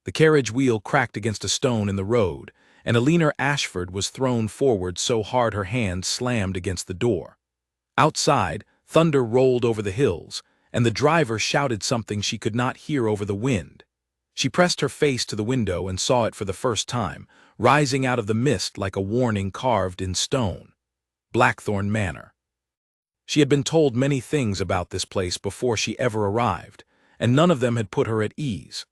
The carriage wheel cracked against a stone in the road, and Alina Ashford was thrown forward so hard her hand slammed against the door. Outside, thunder rolled over the hills, and the driver shouted something she could not hear over the wind. She pressed her face to the window and saw it for the first time, rising out of the mist like a warning carved in stone. Blackthorn Manor. She had been told many things about this place before she ever arrived, and none of them had put her at ease.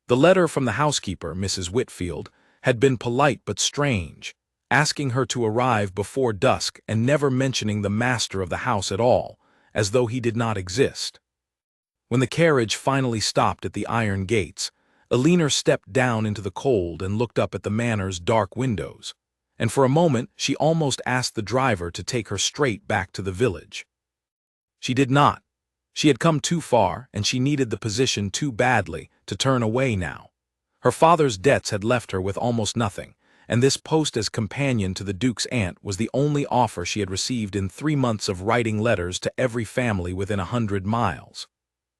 The letter from the housekeeper, Mrs. Whitfield, had been polite but strange, asking her to arrive before dusk and never mentioning the master of the house at all, as though he did not exist. When the carriage finally stopped at the iron gates, Alina stepped down into the cold and looked up at the manor's dark windows, and for a moment she almost asked the driver to take her straight back to the village. She did not. She had come too far, and she needed the position too badly to turn away now. Her father's debts had left her with almost nothing, and this post as companion to the Duke's aunt was the only offer she had received in 3 months of writing letters to every family within 100 miles.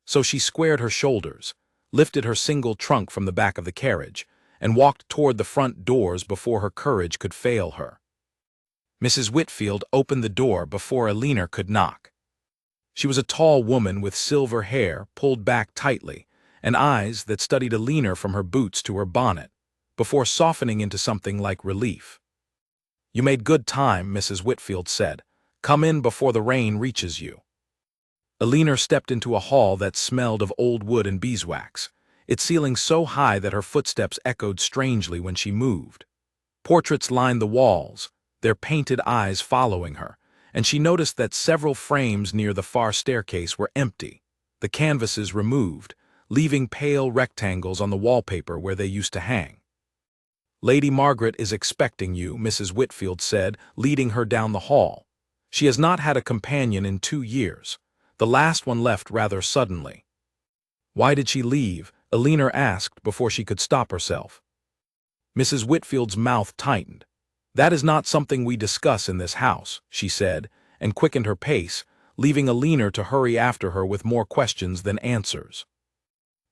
So she squared her shoulders, lifted her single trunk from the back of the carriage, and walked toward the front doors before her courage could fail her. Mrs. Whitfield opened the door before Alina could knock. She was a tall woman with silver hair pulled back tightly, and eyes that studied Alina from her boots to her bonnet, before softening into something like relief. "You made good time," Mrs. Whitfield said. "Come in before the rain reaches you." Alina stepped into a hall that smelled of old wood and beeswax, its ceiling so high that her footsteps echoed strangely when she moved. Portraits lined the walls, their painted eyes following her, and she noticed that several frames near the far staircase were empty, the canvases removed, leaving pale rectangles on the wallpaper where they used to hang. "Lady Margaret is expecting you," Mrs. Whitfield said, leading her down the hall. "She has not had a companion in 2 years. The last one left rather suddenly." "Why did she leave?" Alina asked before she could stop herself. Mrs. Whitfield's mouth tightened. "That is not something we discuss in this house," she said, and quickened her pace, leaving Alina to hurry after her with more questions than answers.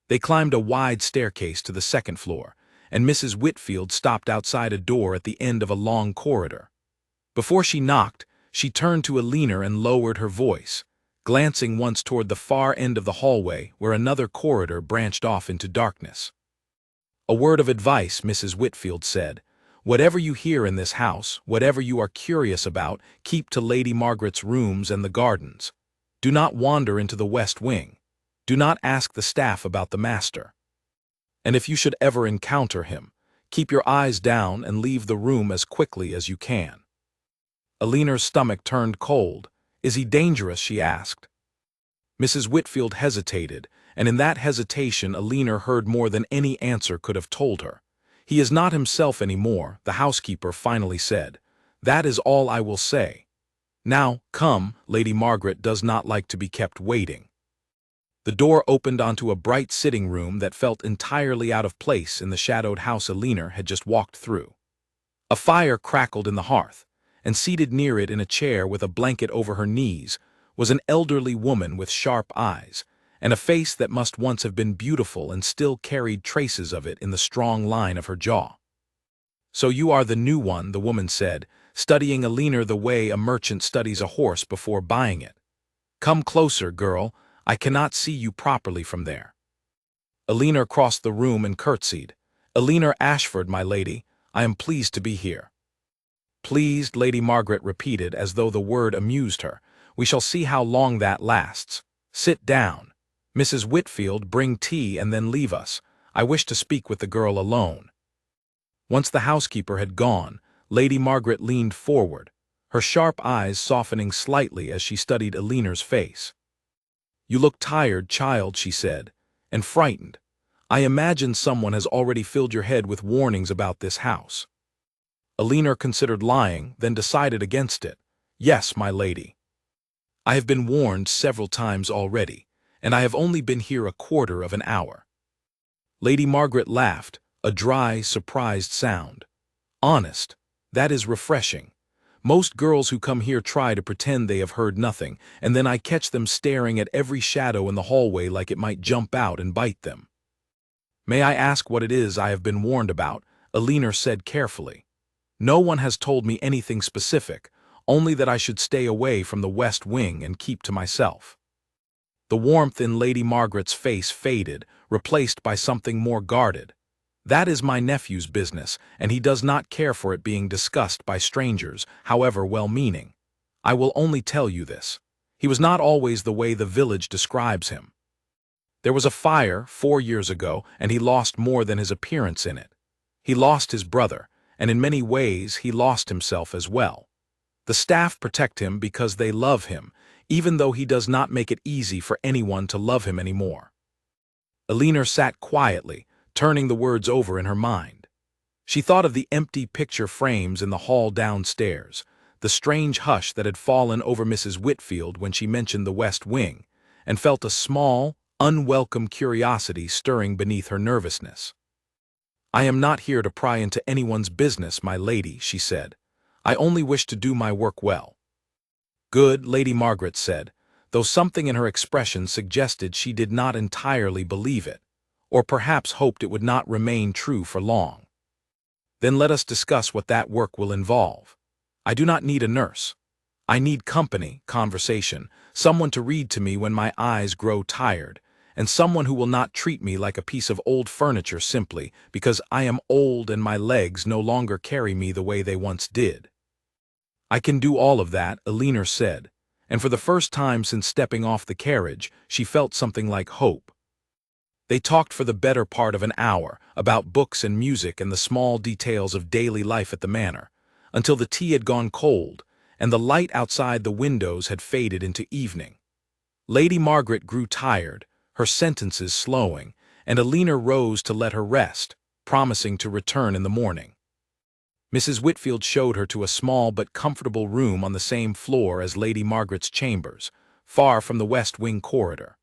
They climbed a wide staircase to the 2nd floor, and Mrs. Whitfield stopped outside a door at the end of a long corridor. Before she knocked, she turned to Alina and lowered her voice, glancing once toward the far end of the hallway where another corridor branched off into darkness. "A word of advice," Mrs. Whitfield said. "Whatever you hear in this house, whatever you are curious about, keep to Lady Margaret's rooms and the gardens. Do not wander into the west wing. Do not ask the staff about the master. And if you should ever encounter him, keep your eyes down and leave the room as quickly as you can." Alina's stomach turned cold. "Is he dangerous?" she asked. Mrs. Whitfield hesitated, and in that hesitation Alina heard more than any answer could have told her. "He is not himself any more," the housekeeper finally said. "That is all I will say. Now, come, Lady Margaret does not like to be kept waiting." The door opened onto a bright sitting room that felt entirely out of place in the shadowed house Alina had just walked through. A fire crackled in the hearth, and seated near it in a chair with a blanket over her knees was an elderly woman with sharp eyes, and a face that must once have been beautiful and still carried traces of it in the strong line of her jaw. "So you are the new one," the woman said, studying Alina the way a merchant studies a horse before buying it. "Come closer, girl. I cannot see you properly from there." Alina crossed the room and curtsied. "Alina Ashford, my lady. I am pleased to be here." "Pleased," Lady Margaret repeated as though the word amused her. "We shall see how long that lasts. Sit down. Mrs. Whitfield, bring tea and then leave us. I wish to speak with the girl alone." Once the housekeeper had gone, Lady Margaret leaned forward, her sharp eyes softening slightly as she studied Alina's face. "You look tired, child," she said, "and frightened. I imagine someone has already filled your head with warnings about this house." Alina considered lying, then decided against it. "Yes, my lady. I have been warned several times already, and I have only been here a quarter of an hour." Lady Margaret laughed, a dry, surprised sound. "Honest, that is refreshing. Most girls who come here try to pretend they have heard nothing, and then I catch them staring at every shadow in the hallway like it might jump out and bite them." "May I ask what it is I have been warned about?" Alina said carefully. "No one has told me anything specific, only that I should stay away from the West Wing and keep to myself." The warmth in Lady Margaret's face faded, replaced by something more guarded. "That is my nephew's business, and he does not care for it being discussed by strangers, however well-meaning. I will only tell you this. He was not always the way the village describes him. There was a fire 4 years ago, and he lost more than his appearance in it. He lost his brother, and in many ways he lost himself as well. The staff protect him because they love him, even though he does not make it easy for anyone to love him anymore." Alina sat quietly, turning the words over in her mind. She thought of the empty picture frames in the hall downstairs, the strange hush that had fallen over Mrs. Whitfield when she mentioned the West Wing, and felt a small, unwelcome curiosity stirring beneath her nervousness. "I am not here to pry into anyone's business, my lady," she said. "I only wish to do my work well." "Good," Lady Margaret said, though something in her expression suggested she did not entirely believe it, or perhaps hoped it would not remain true for long. "Then let us discuss what that work will involve. I do not need a nurse. I need company, conversation, someone to read to me when my eyes grow tired, and someone who will not treat me like a piece of old furniture simply because I am old and my legs no longer carry me the way they once did." "I can do all of that," Alina said, and for the first time since stepping off the carriage, she felt something like hope. They talked for the better part of an hour about books and music and the small details of daily life at the manor, until the tea had gone cold and the light outside the windows had faded into evening. Lady Margaret grew tired, her sentences slowing, and Alina rose to let her rest, promising to return in the morning. Mrs. Whitfield showed her to a small but comfortable room on the same floor as Lady Margaret's chambers, far from the West Wing corridor.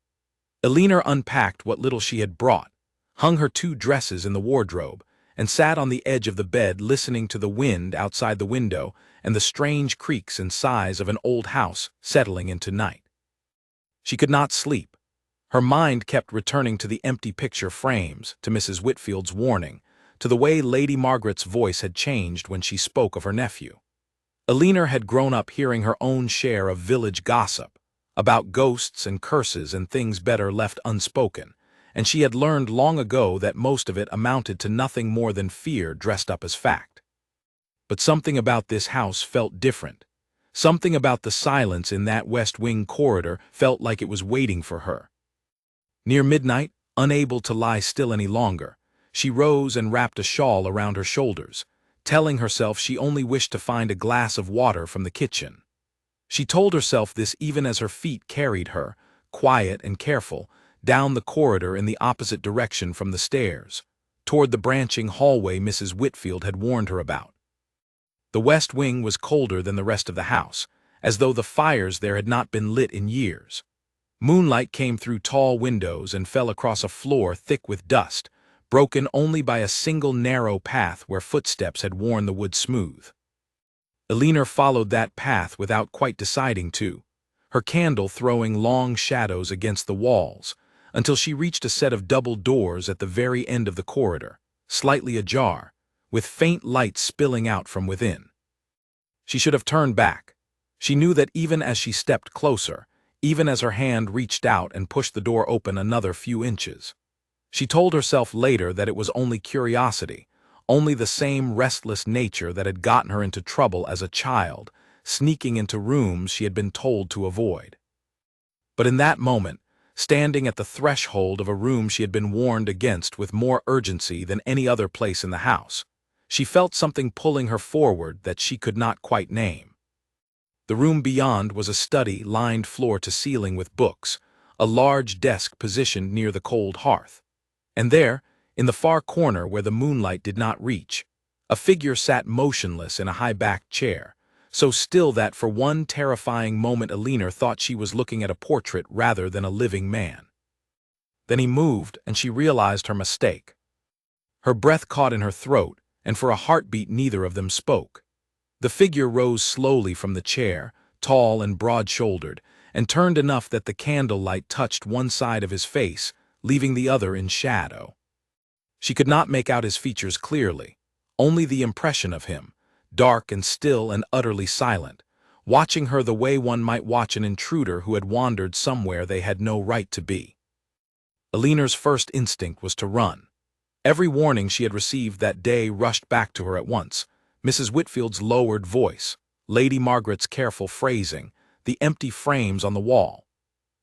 Alina unpacked what little she had brought, hung her 2 dresses in the wardrobe, and sat on the edge of the bed listening to the wind outside the window and the strange creaks and sighs of an old house settling into night. She could not sleep. Her mind kept returning to the empty picture frames, to Mrs. Whitfield's warning, to the way Lady Margaret's voice had changed when she spoke of her nephew. Alina had grown up hearing her own share of village gossip, about ghosts and curses and things better left unspoken, and she had learned long ago that most of it amounted to nothing more than fear dressed up as fact. But something about this house felt different. Something about the silence in that West Wing corridor felt like it was waiting for her. Near midnight, unable to lie still any longer, she rose and wrapped a shawl around her shoulders, telling herself she only wished to find a glass of water from the kitchen. She told herself this even as her feet carried her, quiet and careful, down the corridor in the opposite direction from the stairs, toward the branching hallway Mrs. Whitfield had warned her about. The West Wing was colder than the rest of the house, as though the fires there had not been lit in years. Moonlight came through tall windows and fell across a floor thick with dust, broken only by a single narrow path where footsteps had worn the wood smooth. Alina followed that path without quite deciding to, her candle throwing long shadows against the walls, until she reached a set of double doors at the very end of the corridor, slightly ajar, with faint light spilling out from within. She should have turned back. She knew that even as she stepped closer, even as her hand reached out and pushed the door open another few inches. She told herself later that it was only curiosity, only the same restless nature that had gotten her into trouble as a child, sneaking into rooms she had been told to avoid. But in that moment, standing at the threshold of a room she had been warned against with more urgency than any other place in the house, she felt something pulling her forward that she could not quite name. The room beyond was a study lined floor to ceiling with books, a large desk positioned near the cold hearth. And there, in the far corner where the moonlight did not reach, a figure sat motionless in a high-backed chair, so still that for one terrifying moment Alina thought she was looking at a portrait rather than a living man. Then he moved, and she realized her mistake. Her breath caught in her throat, and for a heartbeat neither of them spoke. The figure rose slowly from the chair, tall and broad-shouldered, and turned enough that the candlelight touched one side of his face, leaving the other in shadow. She could not make out his features clearly, only the impression of him, dark and still and utterly silent, watching her the way one might watch an intruder who had wandered somewhere they had no right to be. Alina's first instinct was to run. Every warning she had received that day rushed back to her at once. Mrs. Whitfield's lowered voice, Lady Margaret's careful phrasing, the empty frames on the wall.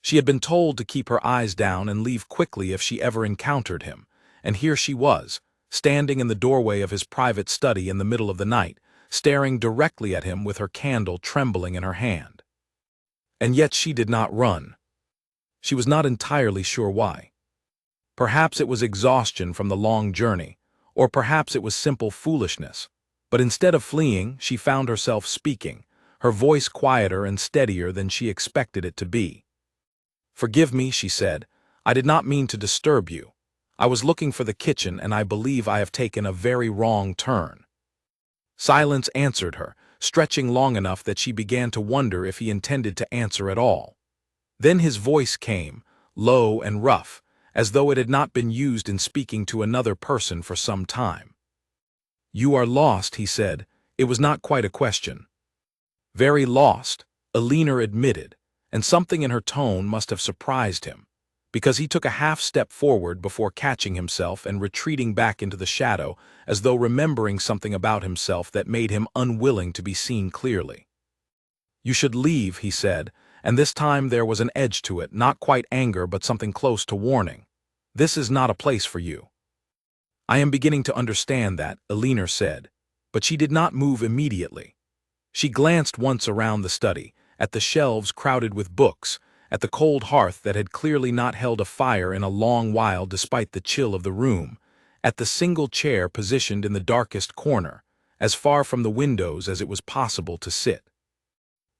She had been told to keep her eyes down and leave quickly if she ever encountered him, and here she was, standing in the doorway of his private study in the middle of the night, staring directly at him with her candle trembling in her hand. And yet she did not run. She was not entirely sure why. Perhaps it was exhaustion from the long journey, or perhaps it was simple foolishness. But instead of fleeing, she found herself speaking, her voice quieter and steadier than she expected it to be. "Forgive me," she said. "I did not mean to disturb you. I was looking for the kitchen, and I believe I have taken a very wrong turn." Silence answered her, stretching long enough that she began to wonder if he intended to answer at all. Then his voice came, low and rough, as though it had not been used in speaking to another person for some time. "You are lost," he said. It was not quite a question. Very lost, Alina admitted, and something in her tone must have surprised him, because he took a half-step forward before catching himself and retreating back into the shadow, as though remembering something about himself that made him unwilling to be seen clearly. "You should leave," he said, and this time there was an edge to it, not quite anger but something close to warning. "This is not a place for you." "I am beginning to understand that," Alina said, but she did not move immediately. She glanced once around the study, at the shelves crowded with books, at the cold hearth that had clearly not held a fire in a long while despite the chill of the room, at the single chair positioned in the darkest corner, as far from the windows as it was possible to sit.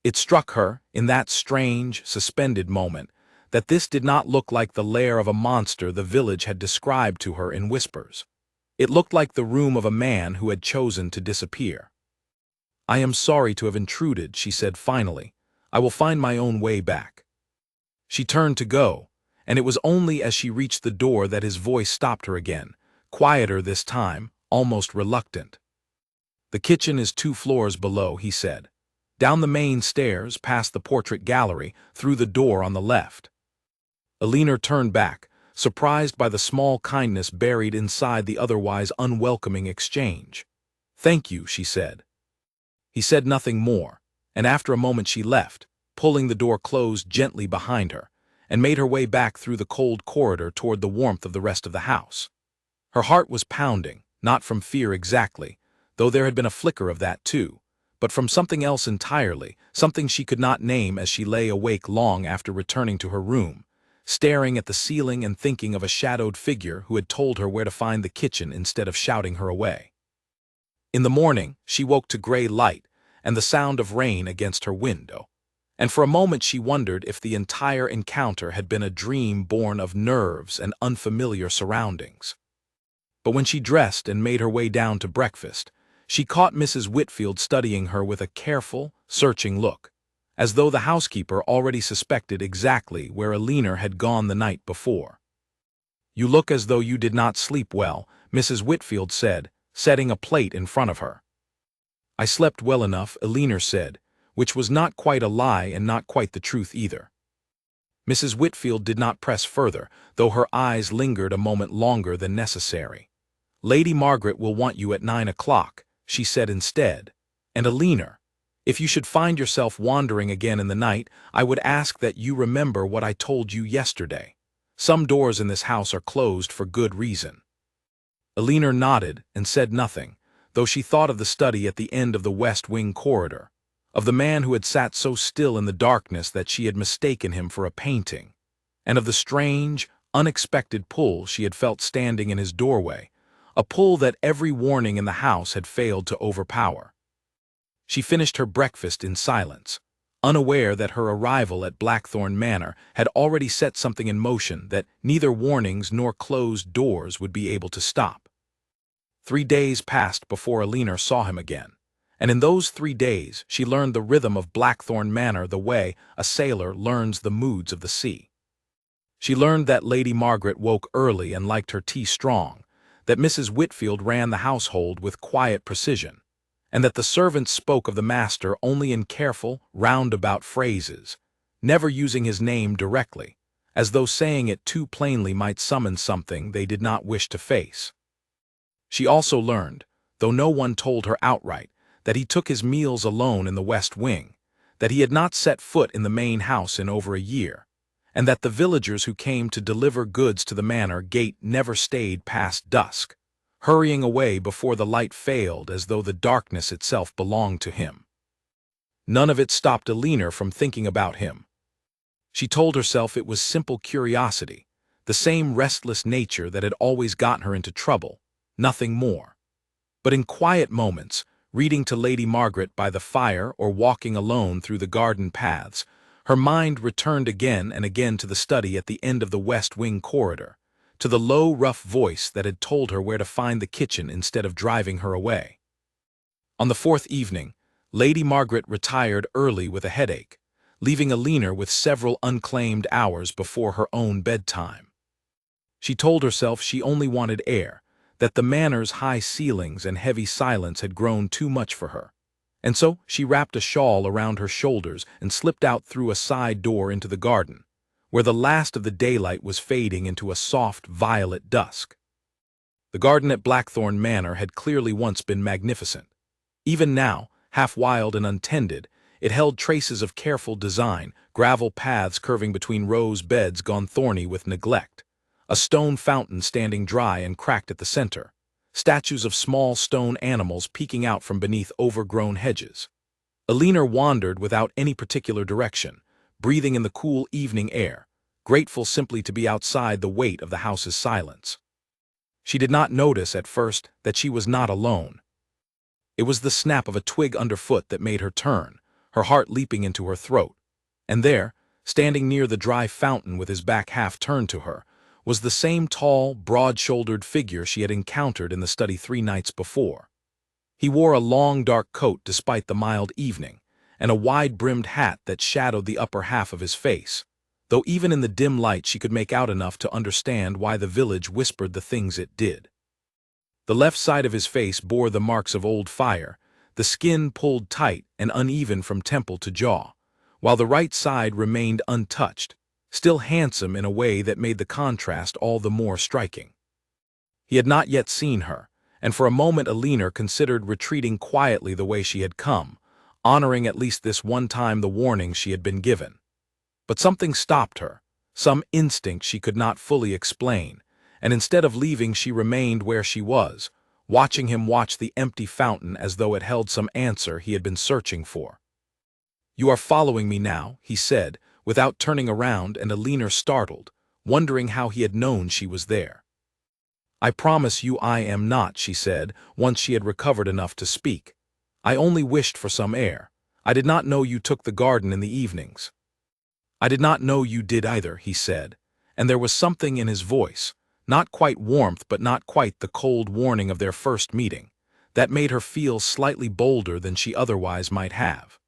It struck her, in that strange, suspended moment, that this did not look like the lair of a monster the village had described to her in whispers. It looked like the room of a man who had chosen to disappear. "I am sorry to have intruded," she said finally. "I will find my own way back." She turned to go, and it was only as she reached the door that his voice stopped her again, quieter this time, almost reluctant. "The kitchen is 2 floors below," he said. "Down the main stairs, past the portrait gallery, through the door on the left." Alina turned back, surprised by the small kindness buried inside the otherwise unwelcoming exchange. "Thank you," she said. He said nothing more, and after a moment she left, pulling the door closed gently behind her, and made her way back through the cold corridor toward the warmth of the rest of the house. Her heart was pounding, not from fear exactly, though there had been a flicker of that too, but from something else entirely, something she could not name as she lay awake long after returning to her room, staring at the ceiling and thinking of a shadowed figure who had told her where to find the kitchen instead of shouting her away. In the morning, she woke to gray light and the sound of rain against her window, and for a moment she wondered if the entire encounter had been a dream born of nerves and unfamiliar surroundings. But when she dressed and made her way down to breakfast, she caught Mrs. Whitfield studying her with a careful, searching look, as though the housekeeper already suspected exactly where Alina had gone the night before. "You look as though you did not sleep well," Mrs. Whitfield said, setting a plate in front of her. "I slept well enough," Alina said, which was not quite a lie and not quite the truth either. Mrs. Whitfield did not press further, though her eyes lingered a moment longer than necessary. "Lady Margaret will want you at 9 o'clock, she said instead. "And Alina, if you should find yourself wandering again in the night, I would ask that you remember what I told you yesterday. Some doors in this house are closed for good reason." Alina nodded and said nothing, though she thought of the study at the end of the West Wing corridor, of the man who had sat so still in the darkness that she had mistaken him for a painting, and of the strange, unexpected pull she had felt standing in his doorway, a pull that every warning in the house had failed to overpower. She finished her breakfast in silence, unaware that her arrival at Blackthorn Manor had already set something in motion that neither warnings nor closed doors would be able to stop. 3 days passed before Alina saw him again, and in those 3 days she learned the rhythm of Blackthorn Manor the way a sailor learns the moods of the sea. She learned that Lady Margaret woke early and liked her tea strong, that Mrs. Whitfield ran the household with quiet precision, and that the servants spoke of the master only in careful, roundabout phrases, never using his name directly, as though saying it too plainly might summon something they did not wish to face. She also learned, though no one told her outright, that he took his meals alone in the West Wing, that he had not set foot in the main house in over a year, and that the villagers who came to deliver goods to the manor gate never stayed past dusk, hurrying away before the light failed as though the darkness itself belonged to him. None of it stopped Alina from thinking about him. She told herself it was simple curiosity, the same restless nature that had always gotten her into trouble, nothing more. But in quiet moments, reading to Lady Margaret by the fire or walking alone through the garden paths, her mind returned again and again to the study at the end of the West Wing corridor, to the low, rough voice that had told her where to find the kitchen instead of driving her away. On the fourth evening, Lady Margaret retired early with a headache, leaving Alina with several unclaimed hours before her own bedtime. She told herself she only wanted air, that the manor's high ceilings and heavy silence had grown too much for her, and so she wrapped a shawl around her shoulders and slipped out through a side door into the garden, where the last of the daylight was fading into a soft violet dusk. The garden at Blackthorn Manor had clearly once been magnificent. Even now, half wild and untended, it held traces of careful design, gravel paths curving between rose beds gone thorny with neglect, a stone fountain standing dry and cracked at the center, statues of small stone animals peeking out from beneath overgrown hedges. Alina wandered without any particular direction, breathing in the cool evening air, grateful simply to be outside the weight of the house's silence. She did not notice at first that she was not alone. It was the snap of a twig underfoot that made her turn, her heart leaping into her throat, and there, standing near the dry fountain with his back half turned to her, was the same tall, broad-shouldered figure she had encountered in the study 3 nights before. He wore a long dark coat despite the mild evening, and a wide-brimmed hat that shadowed the upper half of his face, though even in the dim light she could make out enough to understand why the village whispered the things it did. The left side of his face bore the marks of old fire, the skin pulled tight and uneven from temple to jaw, while the right side remained untouched, still handsome in a way that made the contrast all the more striking. He had not yet seen her, and for a moment Alina considered retreating quietly the way she had come, honoring at least this one time the warning she had been given. But something stopped her, some instinct she could not fully explain, and instead of leaving she remained where she was, watching him watch the empty fountain as though it held some answer he had been searching for. "You are following me now," he said, without turning around, and Alina startled, wondering how he had known she was there. "I promise you I am not," she said, once she had recovered enough to speak. "I only wished for some air. I did not know you took the garden in the evenings." "I did not know you did either," he said, and there was something in his voice, not quite warmth but not quite the cold warning of their first meeting, that made her feel slightly bolder than she otherwise might have.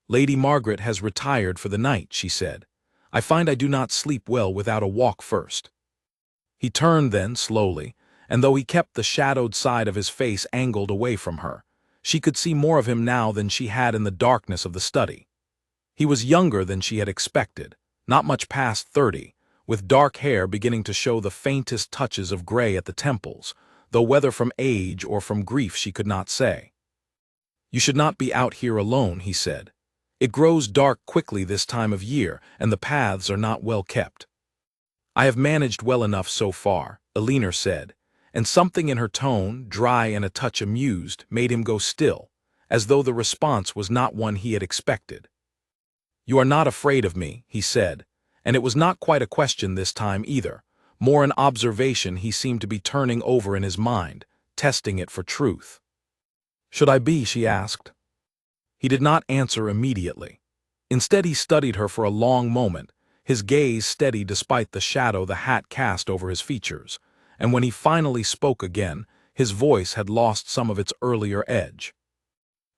"Lady Margaret has retired for the night," she said. "I find I do not sleep well without a walk first." He turned then, slowly, and though he kept the shadowed side of his face angled away from her, she could see more of him now than she had in the darkness of the study. He was younger than she had expected, not much past 30, with dark hair beginning to show the faintest touches of gray at the temples, though whether from age or from grief she could not say. "You should not be out here alone," he said. "It grows dark quickly this time of year, and the paths are not well kept." "I have managed well enough so far," Alina said, and something in her tone, dry and a touch amused, made him go still, as though the response was not one he had expected. "You are not afraid of me," he said, and it was not quite a question this time either, more an observation he seemed to be turning over in his mind, testing it for truth. "Should I be?" she asked. He did not answer immediately. Instead he studied her for a long moment, his gaze steady despite the shadow the hat cast over his features, and when he finally spoke again, his voice had lost some of its earlier edge.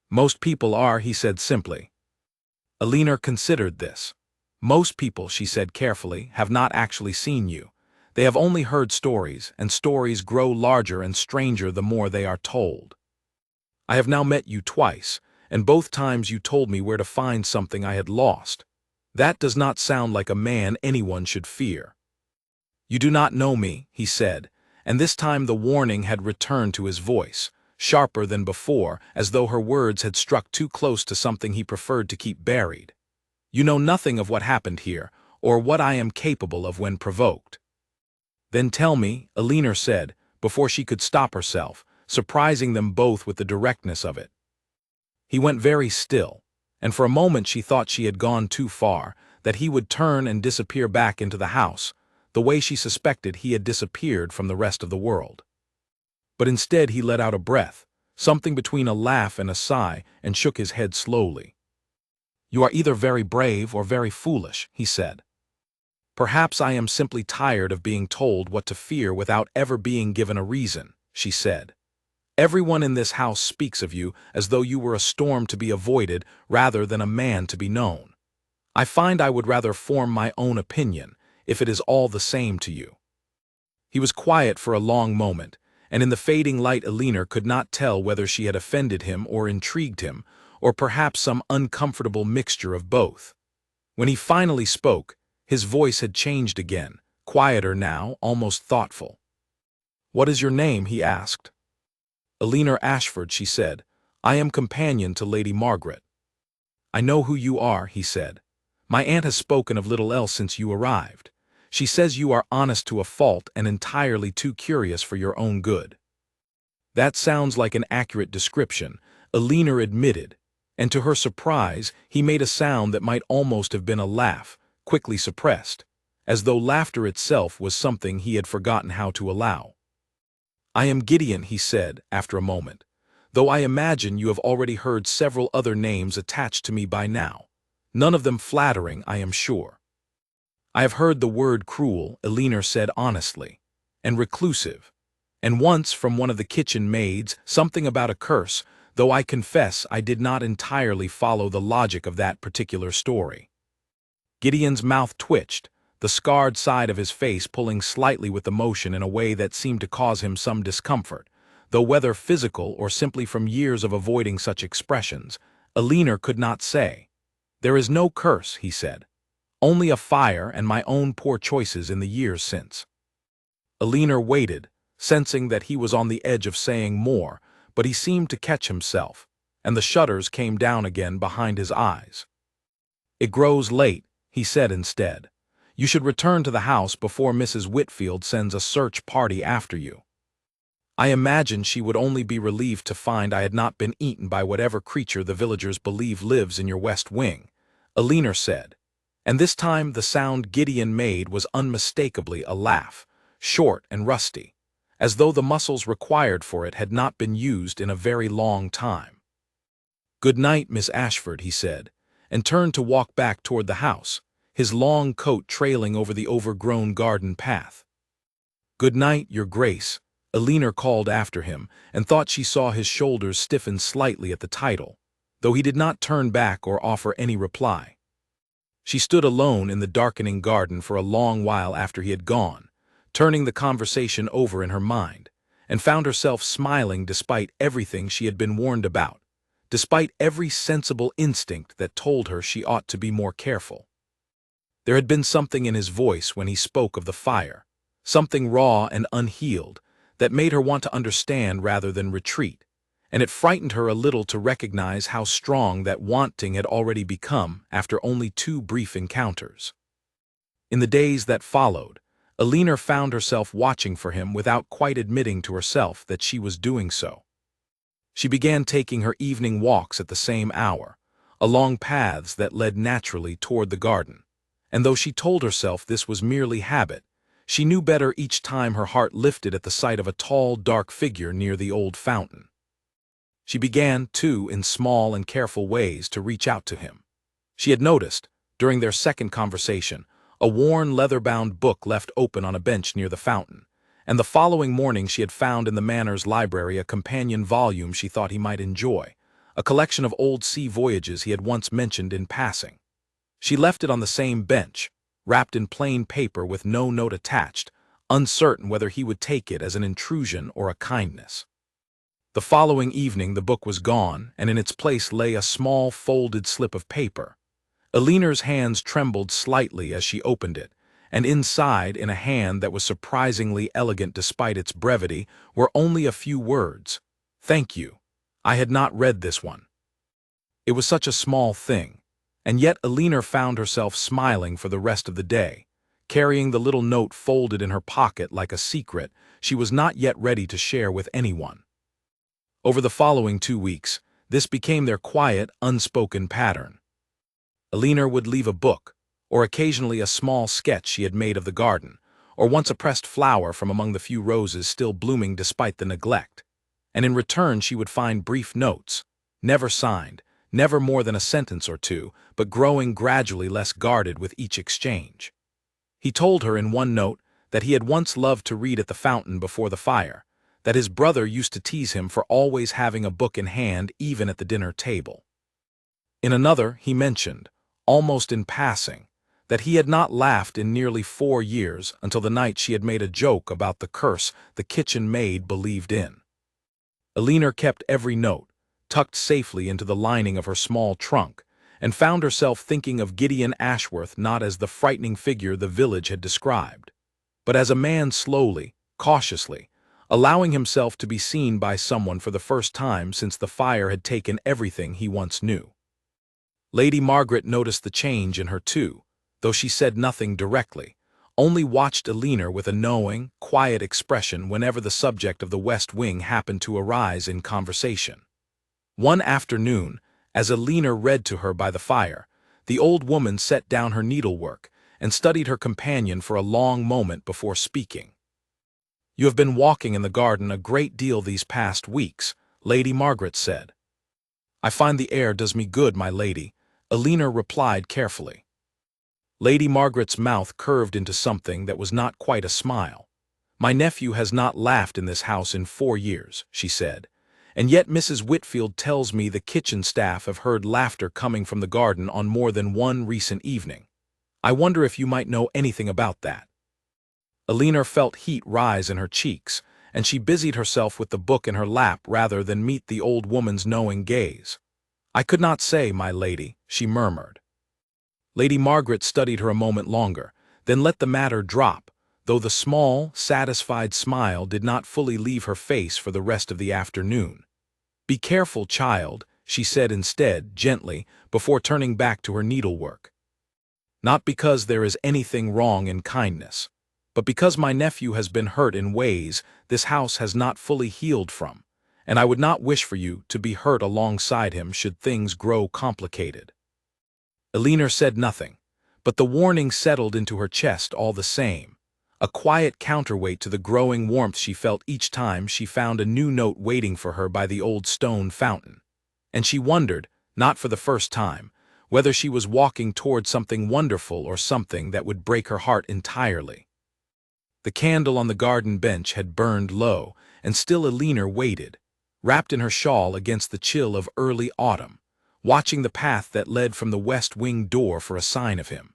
"Most people are," he said simply. Alina considered this. "Most people," she said carefully, "have not actually seen you. They have only heard stories, and stories grow larger and stranger the more they are told. I have now met you twice, and both times you told me where to find something I had lost. That does not sound like a man anyone should fear. You do not know me, he said, and this time the warning had returned to his voice, sharper than before, as though her words had struck too close to something he preferred to keep buried. You know nothing of what happened here, or what I am capable of when provoked. Then tell me, Elinor said, before she could stop herself, surprising them both with the directness of it. He went very still, and for a moment she thought she had gone too far, that he would turn and disappear back into the house, the way she suspected he had disappeared from the rest of the world. But instead he let out a breath, something between a laugh and a sigh, and shook his head slowly. You are either very brave or very foolish, he said. Perhaps I am simply tired of being told what to fear without ever being given a reason, she said. Everyone in this house speaks of you as though you were a storm to be avoided rather than a man to be known. I find I would rather form my own opinion, if it is all the same to you. He was quiet for a long moment, and in the fading light Elinor could not tell whether she had offended him or intrigued him, or perhaps some uncomfortable mixture of both. When he finally spoke, his voice had changed again, quieter now, almost thoughtful. What is your name? He asked. Elinor Ashford, she said. I am companion to Lady Margaret. I know who you are, he said. My aunt has spoken of little else since you arrived. She says you are honest to a fault and entirely too curious for your own good. That sounds like an accurate description, Elinor admitted, and to her surprise he made a sound that might almost have been a laugh, quickly suppressed, as though laughter itself was something he had forgotten how to allow. I am Gideon, he said, after a moment, though I imagine you have already heard several other names attached to me by now, none of them flattering, I am sure. I have heard the word cruel, Elinor said honestly, and reclusive, and once from one of the kitchen maids something about a curse, though I confess I did not entirely follow the logic of that particular story. Gideon's mouth twitched, the scarred side of his face pulling slightly with emotion in a way that seemed to cause him some discomfort, though whether physical or simply from years of avoiding such expressions, Elinor could not say. There is no curse, he said. Only a fire and my own poor choices in the years since. Elinor waited, sensing that he was on the edge of saying more, but he seemed to catch himself, and the shutters came down again behind his eyes. It grows late, he said instead. You should return to the house before Mrs. Whitfield sends a search party after you. I imagine she would only be relieved to find I had not been eaten by whatever creature the villagers believe lives in your west wing, Elinor said, and this time the sound Gideon made was unmistakably a laugh, short and rusty, as though the muscles required for it had not been used in a very long time. Good night, Miss Ashford, he said, and turned to walk back toward the house, his long coat trailing over the overgrown garden path. Good night, Your Grace, Elinor called after him, and thought she saw his shoulders stiffen slightly at the title, though he did not turn back or offer any reply. She stood alone in the darkening garden for a long while after he had gone, turning the conversation over in her mind, and found herself smiling despite everything she had been warned about, despite every sensible instinct that told her she ought to be more careful. There had been something in his voice when he spoke of the fire, something raw and unhealed, that made her want to understand rather than retreat, and it frightened her a little to recognize how strong that wanting had already become after only 2 brief encounters. In the days that followed, Elinor found herself watching for him without quite admitting to herself that she was doing so. She began taking her evening walks at the same hour, along paths that led naturally toward the garden, and though she told herself this was merely habit, she knew better each time her heart lifted at the sight of a tall, dark figure near the old fountain. She began, too, in small and careful ways to reach out to him. She had noticed, during their second conversation, a worn leather-bound book left open on a bench near the fountain, and the following morning she had found in the Manor's library a companion volume she thought he might enjoy, a collection of old sea voyages he had once mentioned in passing. She left it on the same bench, wrapped in plain paper with no note attached, uncertain whether he would take it as an intrusion or a kindness. The following evening the book was gone, and in its place lay a small folded slip of paper. Elinar's hands trembled slightly as she opened it, and inside, in a hand that was surprisingly elegant despite its brevity, were only a few words. "Thank you. I had not read this one." It was such a small thing, and yet Elinar found herself smiling for the rest of the day, carrying the little note folded in her pocket like a secret she was not yet ready to share with anyone. Over the following 2 weeks, this became their quiet, unspoken pattern. Elinar would leave a book, or occasionally a small sketch she had made of the garden, or once a pressed flower from among the few roses still blooming despite the neglect. And in return she would find brief notes, never signed, never more than a sentence or two, but growing gradually less guarded with each exchange. He told her in one note that he had once loved to read at the fountain before the fire, that his brother used to tease him for always having a book in hand even at the dinner table. In another he mentioned, almost in passing, that he had not laughed in nearly 4 years until the night she had made a joke about the curse the kitchen maid believed in. Elinar kept every note, tucked safely into the lining of her small trunk, and found herself thinking of Gideon Ashworth not as the frightening figure the village had described, but as a man slowly, cautiously, allowing himself to be seen by someone for the first time since the fire had taken everything he once knew. Lady Margaret noticed the change in her too, though she said nothing directly, only watched Elinar with a knowing, quiet expression whenever the subject of the West Wing happened to arise in conversation. One afternoon, as Elinar read to her by the fire, the old woman set down her needlework and studied her companion for a long moment before speaking. "You have been walking in the garden a great deal these past weeks," Lady Margaret said. "I find the air does me good, my lady," Elinar replied carefully. Lady Margaret's mouth curved into something that was not quite a smile. "My nephew has not laughed in this house in 4 years," she said, "and yet Mrs. Whitfield tells me the kitchen staff have heard laughter coming from the garden on more than one recent evening. I wonder if you might know anything about that." Elinar felt heat rise in her cheeks, and she busied herself with the book in her lap rather than meet the old woman's knowing gaze. "I could not say, my lady," she murmured. Lady Margaret studied her a moment longer, then let the matter drop, though the small, satisfied smile did not fully leave her face for the rest of the afternoon. "Be careful, child," she said instead, gently, before turning back to her needlework. "Not because there is anything wrong in kindness, but because my nephew has been hurt in ways this house has not fully healed from, and I would not wish for you to be hurt alongside him should things grow complicated." Elinar said nothing, but the warning settled into her chest all the same, a quiet counterweight to the growing warmth she felt each time she found a new note waiting for her by the old stone fountain. And she wondered, not for the first time, whether she was walking toward something wonderful or something that would break her heart entirely. The candle on the garden bench had burned low, and still Elinar waited, wrapped in her shawl against the chill of early autumn, watching the path that led from the west wing door for a sign of him.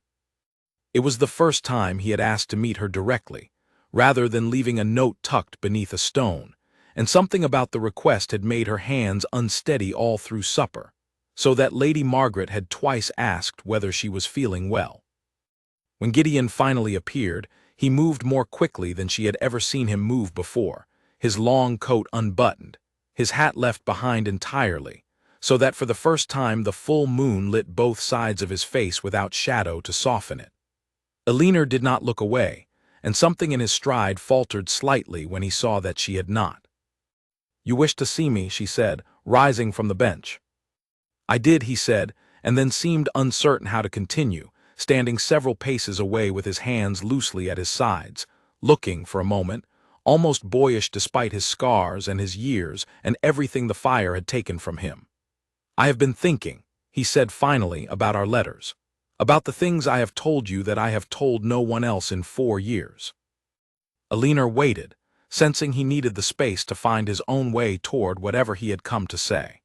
It was the first time he had asked to meet her directly, rather than leaving a note tucked beneath a stone, and something about the request had made her hands unsteady all through supper, so that Lady Margaret had twice asked whether she was feeling well. When Gideon finally appeared, he moved more quickly than she had ever seen him move before, his long coat unbuttoned, his hat left behind entirely, so that for the first time the full moon lit both sides of his face without shadow to soften it. Elinar did not look away, and something in his stride faltered slightly when he saw that she had not. "You wished to see me," she said, rising from the bench. "I did," he said, and then seemed uncertain how to continue, standing several paces away with his hands loosely at his sides, looking, for a moment, almost boyish despite his scars and his years and everything the fire had taken from him. "I have been thinking," he said finally, "about our letters, about the things I have told you that I have told no one else in 4 years." Elinar waited, sensing he needed the space to find his own way toward whatever he had come to say.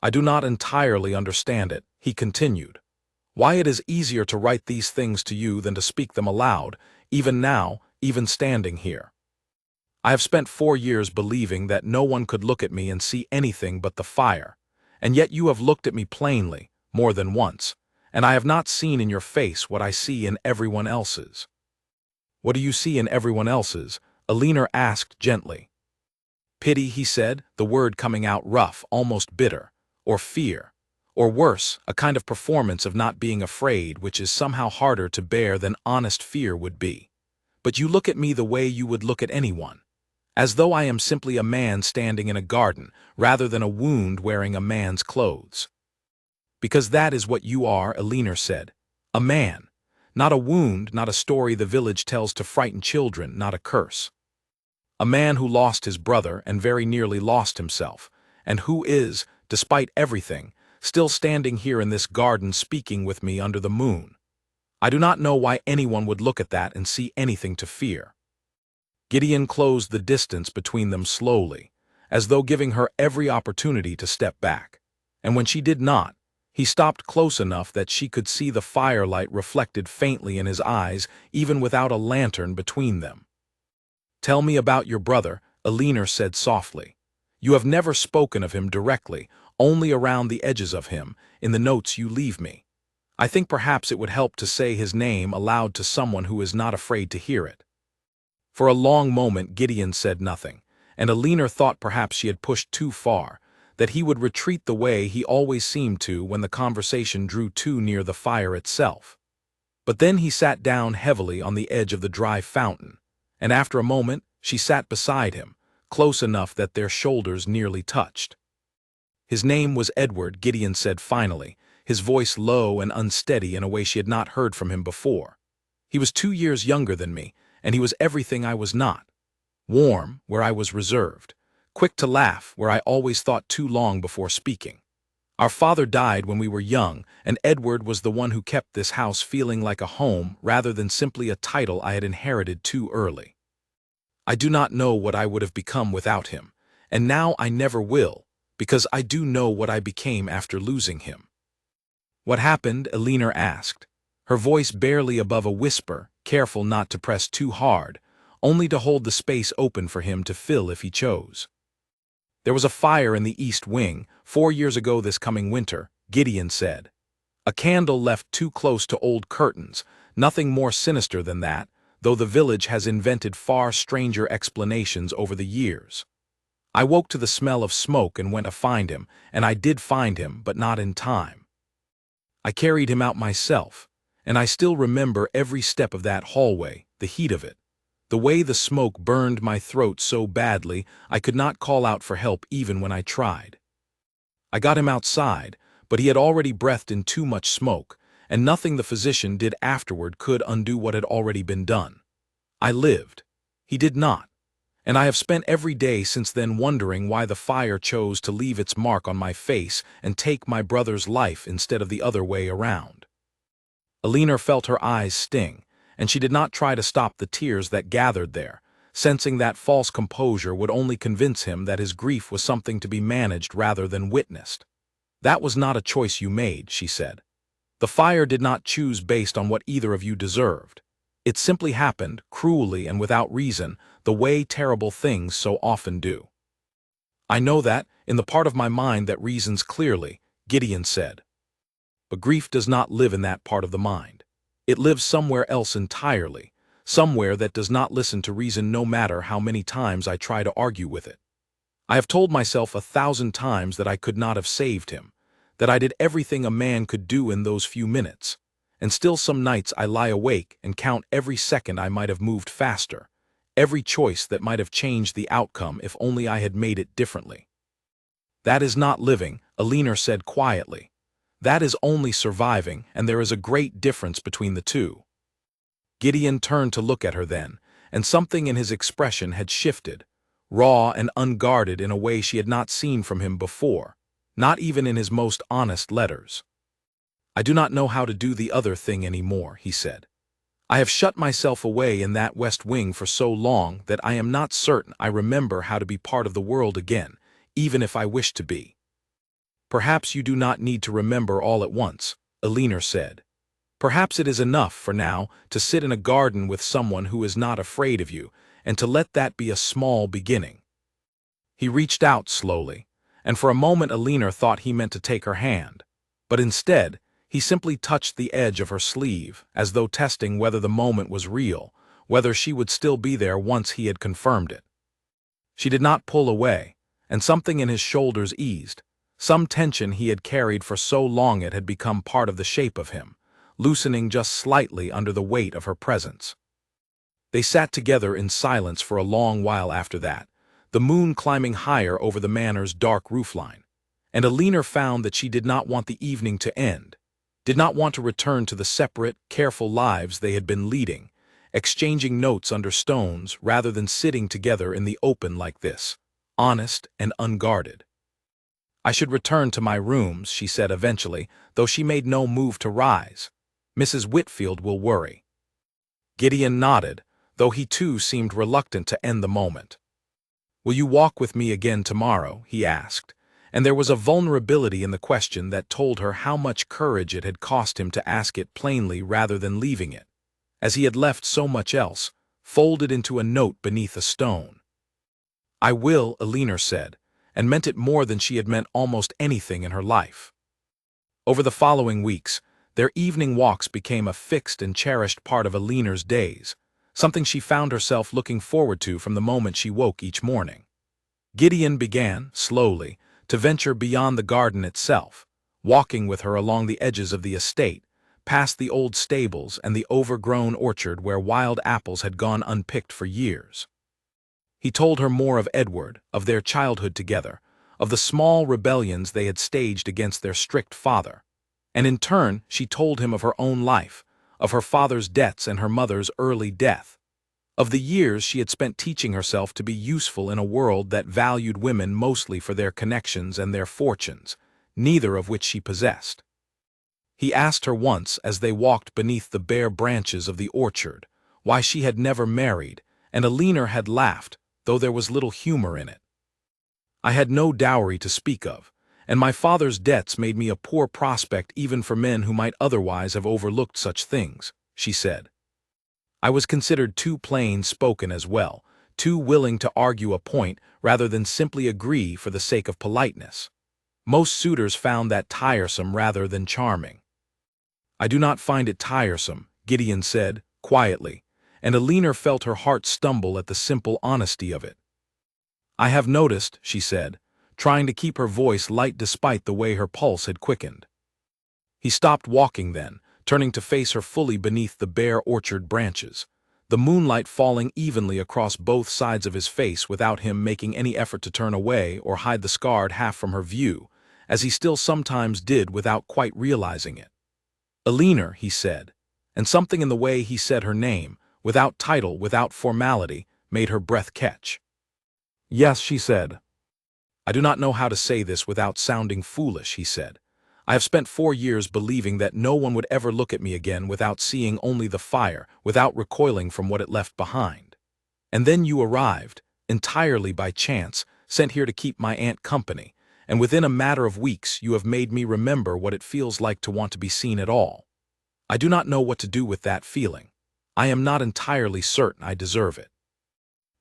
"I do not entirely understand it," he continued. "Why it is easier to write these things to you than to speak them aloud, even now, even standing here. I have spent 4 years believing that no one could look at me and see anything but the fire, and yet you have looked at me plainly, more than once, and I have not seen in your face what I see in everyone else's." "What do you see in everyone else's?" Alina asked gently. "Pity," he said, the word coming out rough, almost bitter. "Or fear. Or worse, a kind of performance of not being afraid, which is somehow harder to bear than honest fear would be. But you look at me the way you would look at anyone, as though I am simply a man standing in a garden, rather than a wound wearing a man's clothes." "Because that is what you are," Alina said. "A man. Not a wound, not a story the village tells to frighten children, not a curse. A man who lost his brother and very nearly lost himself, and who is, despite everything, still standing here in this garden speaking with me under the moon. I do not know why anyone would look at that and see anything to fear." Gideon closed the distance between them slowly, as though giving her every opportunity to step back, and when she did not, he stopped close enough that she could see the firelight reflected faintly in his eyes even without a lantern between them. "Tell me about your brother," Alina said softly. "You have never spoken of him directly, only around the edges of him, in the notes you leave me. I think perhaps it would help to say his name aloud to someone who is not afraid to hear it." For a long moment Gideon said nothing, and Alina thought perhaps she had pushed too far, that he would retreat the way he always seemed to when the conversation drew too near the fire itself. But then he sat down heavily on the edge of the dry fountain, and after a moment she sat beside him, close enough that their shoulders nearly touched. "His name was Edward," Gideon said finally, his voice low and unsteady in a way she had not heard from him before. "He was 2 years younger than me, and he was everything I was not. Warm, where I was reserved. Quick to laugh, where I always thought too long before speaking. Our father died when we were young, and Edward was the one who kept this house feeling like a home rather than simply a title I had inherited too early. I do not know what I would have become without him, and now I never will, because I do know what I became after losing him." "What happened?" Alina asked, her voice barely above a whisper, careful not to press too hard, only to hold the space open for him to fill if he chose. "There was a fire in the east wing, 4 years ago this coming winter," Gideon said. "A candle left too close to old curtains, nothing more sinister than that, though the village has invented far stranger explanations over the years. I woke to the smell of smoke and went to find him, and I did find him, but not in time. I carried him out myself, and I still remember every step of that hallway, the heat of it, the way the smoke burned my throat so badly I could not call out for help even when I tried. I got him outside, but he had already breathed in too much smoke, and nothing the physician did afterward could undo what had already been done. I lived. He did not. And I have spent every day since then wondering why the fire chose to leave its mark on my face and take my brother's life instead of the other way around." Alina felt her eyes sting, and she did not try to stop the tears that gathered there, sensing that false composure would only convince him that his grief was something to be managed rather than witnessed. "That was not a choice you made," she said. "The fire did not choose based on what either of you deserved. It simply happened, cruelly and without reason, the way terrible things so often do." "I know that, in the part of my mind that reasons clearly," Gideon said. "But grief does not live in that part of the mind. It lives somewhere else entirely, somewhere that does not listen to reason no matter how many times I try to argue with it. I have told myself 1,000 times that I could not have saved him, that I did everything a man could do in those few minutes, and still some nights I lie awake and count every second I might have moved faster, every choice that might have changed the outcome if only I had made it differently." "That is not living," Alina said quietly. "That is only surviving, and there is a great difference between the two." Gideon turned to look at her then, and something in his expression had shifted, raw and unguarded in a way she had not seen from him before, not even in his most honest letters. "I do not know how to do the other thing anymore," he said. "I have shut myself away in that west wing for so long that I am not certain I remember how to be part of the world again, even if I wish to be." "Perhaps you do not need to remember all at once," Alina said. Perhaps it is enough, for now, to sit in a garden with someone who is not afraid of you, and to let that be a small beginning." He reached out slowly, and for a moment Alina thought he meant to take her hand, but instead, he simply touched the edge of her sleeve, as though testing whether the moment was real, whether she would still be there once he had confirmed it. She did not pull away, and something in his shoulders eased. Some tension he had carried for so long it had become part of the shape of him, loosening just slightly under the weight of her presence. They sat together in silence for a long while after that, the moon climbing higher over the manor's dark roofline, and Alina found that she did not want the evening to end, did not want to return to the separate, careful lives they had been leading, exchanging notes under stones rather than sitting together in the open like this, honest and unguarded. "I should return to my rooms," she said eventually, though she made no move to rise. "Mrs. Whitfield will worry." Gideon nodded, though he too seemed reluctant to end the moment. "Will you walk with me again tomorrow?" he asked, and there was a vulnerability in the question that told her how much courage it had cost him to ask it plainly rather than leaving it, as he had left so much else, folded into a note beneath a stone. "I will," Alina said, and meant it more than she had meant almost anything in her life. Over the following weeks, their evening walks became a fixed and cherished part of Alina's days, something she found herself looking forward to from the moment she woke each morning. Gideon began, slowly, to venture beyond the garden itself, walking with her along the edges of the estate, past the old stables and the overgrown orchard where wild apples had gone unpicked for years. He told her more of Edward, of their childhood together, of the small rebellions they had staged against their strict father, and in turn she told him of her own life, of her father's debts and her mother's early death, of the years she had spent teaching herself to be useful in a world that valued women mostly for their connections and their fortunes, neither of which she possessed. He asked her once, as they walked beneath the bare branches of the orchard, why she had never married, and Alina had laughed, though there was little humor in it. "I had no dowry to speak of, and my father's debts made me a poor prospect even for men who might otherwise have overlooked such things," she said. "I was considered too plain-spoken as well, too willing to argue a point rather than simply agree for the sake of politeness. Most suitors found that tiresome rather than charming." "I do not find it tiresome," Gideon said, quietly, and Alina felt her heart stumble at the simple honesty of it. "I have noticed," she said, trying to keep her voice light despite the way her pulse had quickened. He stopped walking then, turning to face her fully beneath the bare orchard branches, the moonlight falling evenly across both sides of his face without him making any effort to turn away or hide the scarred half from her view, as he still sometimes did without quite realizing it. "Alina," he said, and something in the way he said her name, without title, without formality, made her breath catch. "Yes," she said. "I do not know how to say this without sounding foolish," he said. "I have spent 4 years believing that no one would ever look at me again without seeing only the fire, without recoiling from what it left behind. And then you arrived, entirely by chance, sent here to keep my aunt company, and within a matter of weeks you have made me remember what it feels like to want to be seen at all. I do not know what to do with that feeling. I am not entirely certain I deserve it."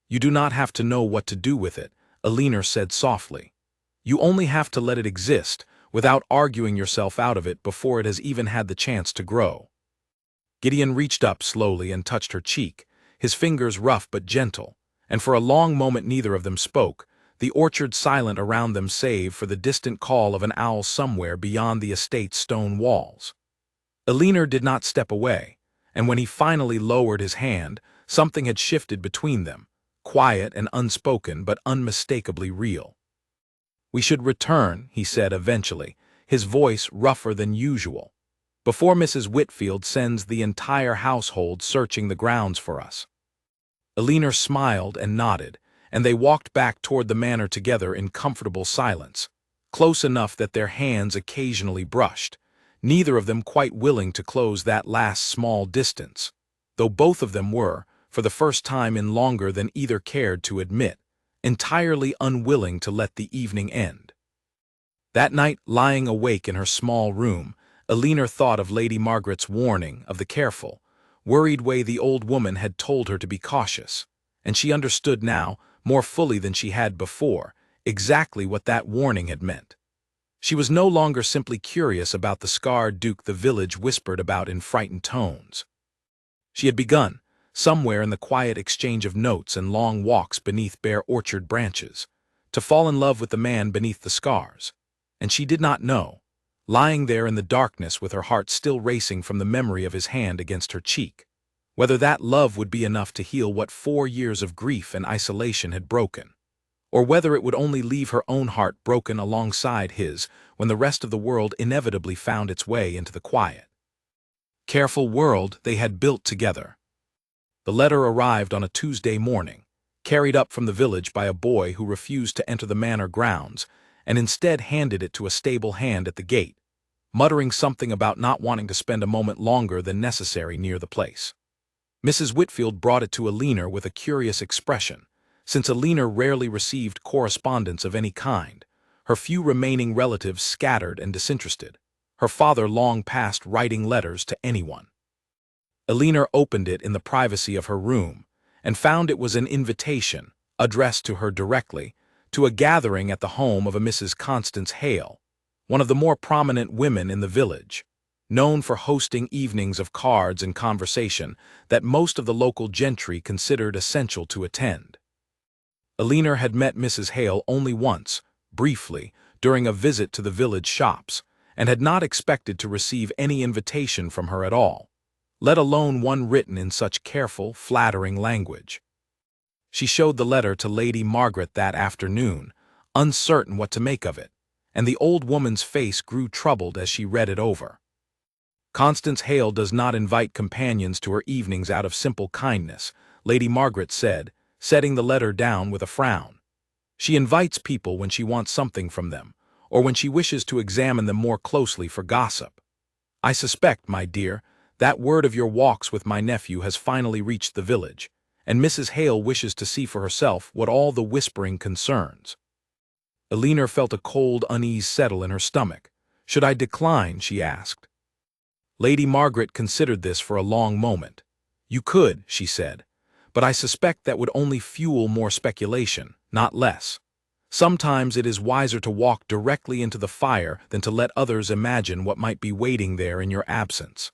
"You do not have to know what to do with it," Alina said softly. "You only have to let it exist, without arguing yourself out of it before it has even had the chance to grow." Gideon reached up slowly and touched her cheek, his fingers rough but gentle, and for a long moment neither of them spoke, the orchard silent around them save for the distant call of an owl somewhere beyond the estate's stone walls. Alina did not step away, and when he finally lowered his hand, something had shifted between them, quiet and unspoken but unmistakably real. "We should return," he said eventually, his voice rougher than usual, "before Mrs. Whitfield sends the entire household searching the grounds for us." Alina smiled and nodded, and they walked back toward the manor together in comfortable silence, close enough that their hands occasionally brushed, neither of them quite willing to close that last small distance, though both of them were, for the first time in longer than either cared to admit, entirely unwilling to let the evening end. That night, lying awake in her small room, Alina thought of Lady Margaret's warning of the careful, worried way the old woman had told her to be cautious, and she understood now, more fully than she had before, exactly what that warning had meant. She was no longer simply curious about the scarred duke the village whispered about in frightened tones. She had begun, somewhere in the quiet exchange of notes and long walks beneath bare orchard branches, to fall in love with the man beneath the scars, and she did not know, lying there in the darkness with her heart still racing from the memory of his hand against her cheek, whether that love would be enough to heal what 4 years of grief and isolation had broken, or whether it would only leave her own heart broken alongside his when the rest of the world inevitably found its way into the quiet, careful world they had built together. The letter arrived on a Tuesday morning, carried up from the village by a boy who refused to enter the manor grounds and instead handed it to a stable hand at the gate, muttering something about not wanting to spend a moment longer than necessary near the place. Mrs. Whitfield brought it to Alina with a curious expression, since Alina rarely received correspondence of any kind, her few remaining relatives scattered and disinterested, her father long past writing letters to anyone. Alina opened it in the privacy of her room, and found it was an invitation, addressed to her directly, to a gathering at the home of a Mrs. Constance Hale, one of the more prominent women in the village, known for hosting evenings of cards and conversation that most of the local gentry considered essential to attend. Alina had met Mrs. Hale only once, briefly, during a visit to the village shops, and had not expected to receive any invitation from her at all, let alone one written in such careful, flattering language. She showed the letter to Lady Margaret that afternoon, uncertain what to make of it, and the old woman's face grew troubled as she read it over. Constance Hale does not invite companions to her evenings out of simple kindness, Lady Margaret said, setting the letter down with a frown. She invites people when she wants something from them, or when she wishes to examine them more closely for gossip. I suspect, my dear, that word of your walks with my nephew has finally reached the village, and Mrs. Hale wishes to see for herself what all the whispering concerns. Alina felt a cold unease settle in her stomach. Should I decline? She asked. Lady Margaret considered this for a long moment. You could, she said, but I suspect that would only fuel more speculation, not less. Sometimes it is wiser to walk directly into the fire than to let others imagine what might be waiting there in your absence.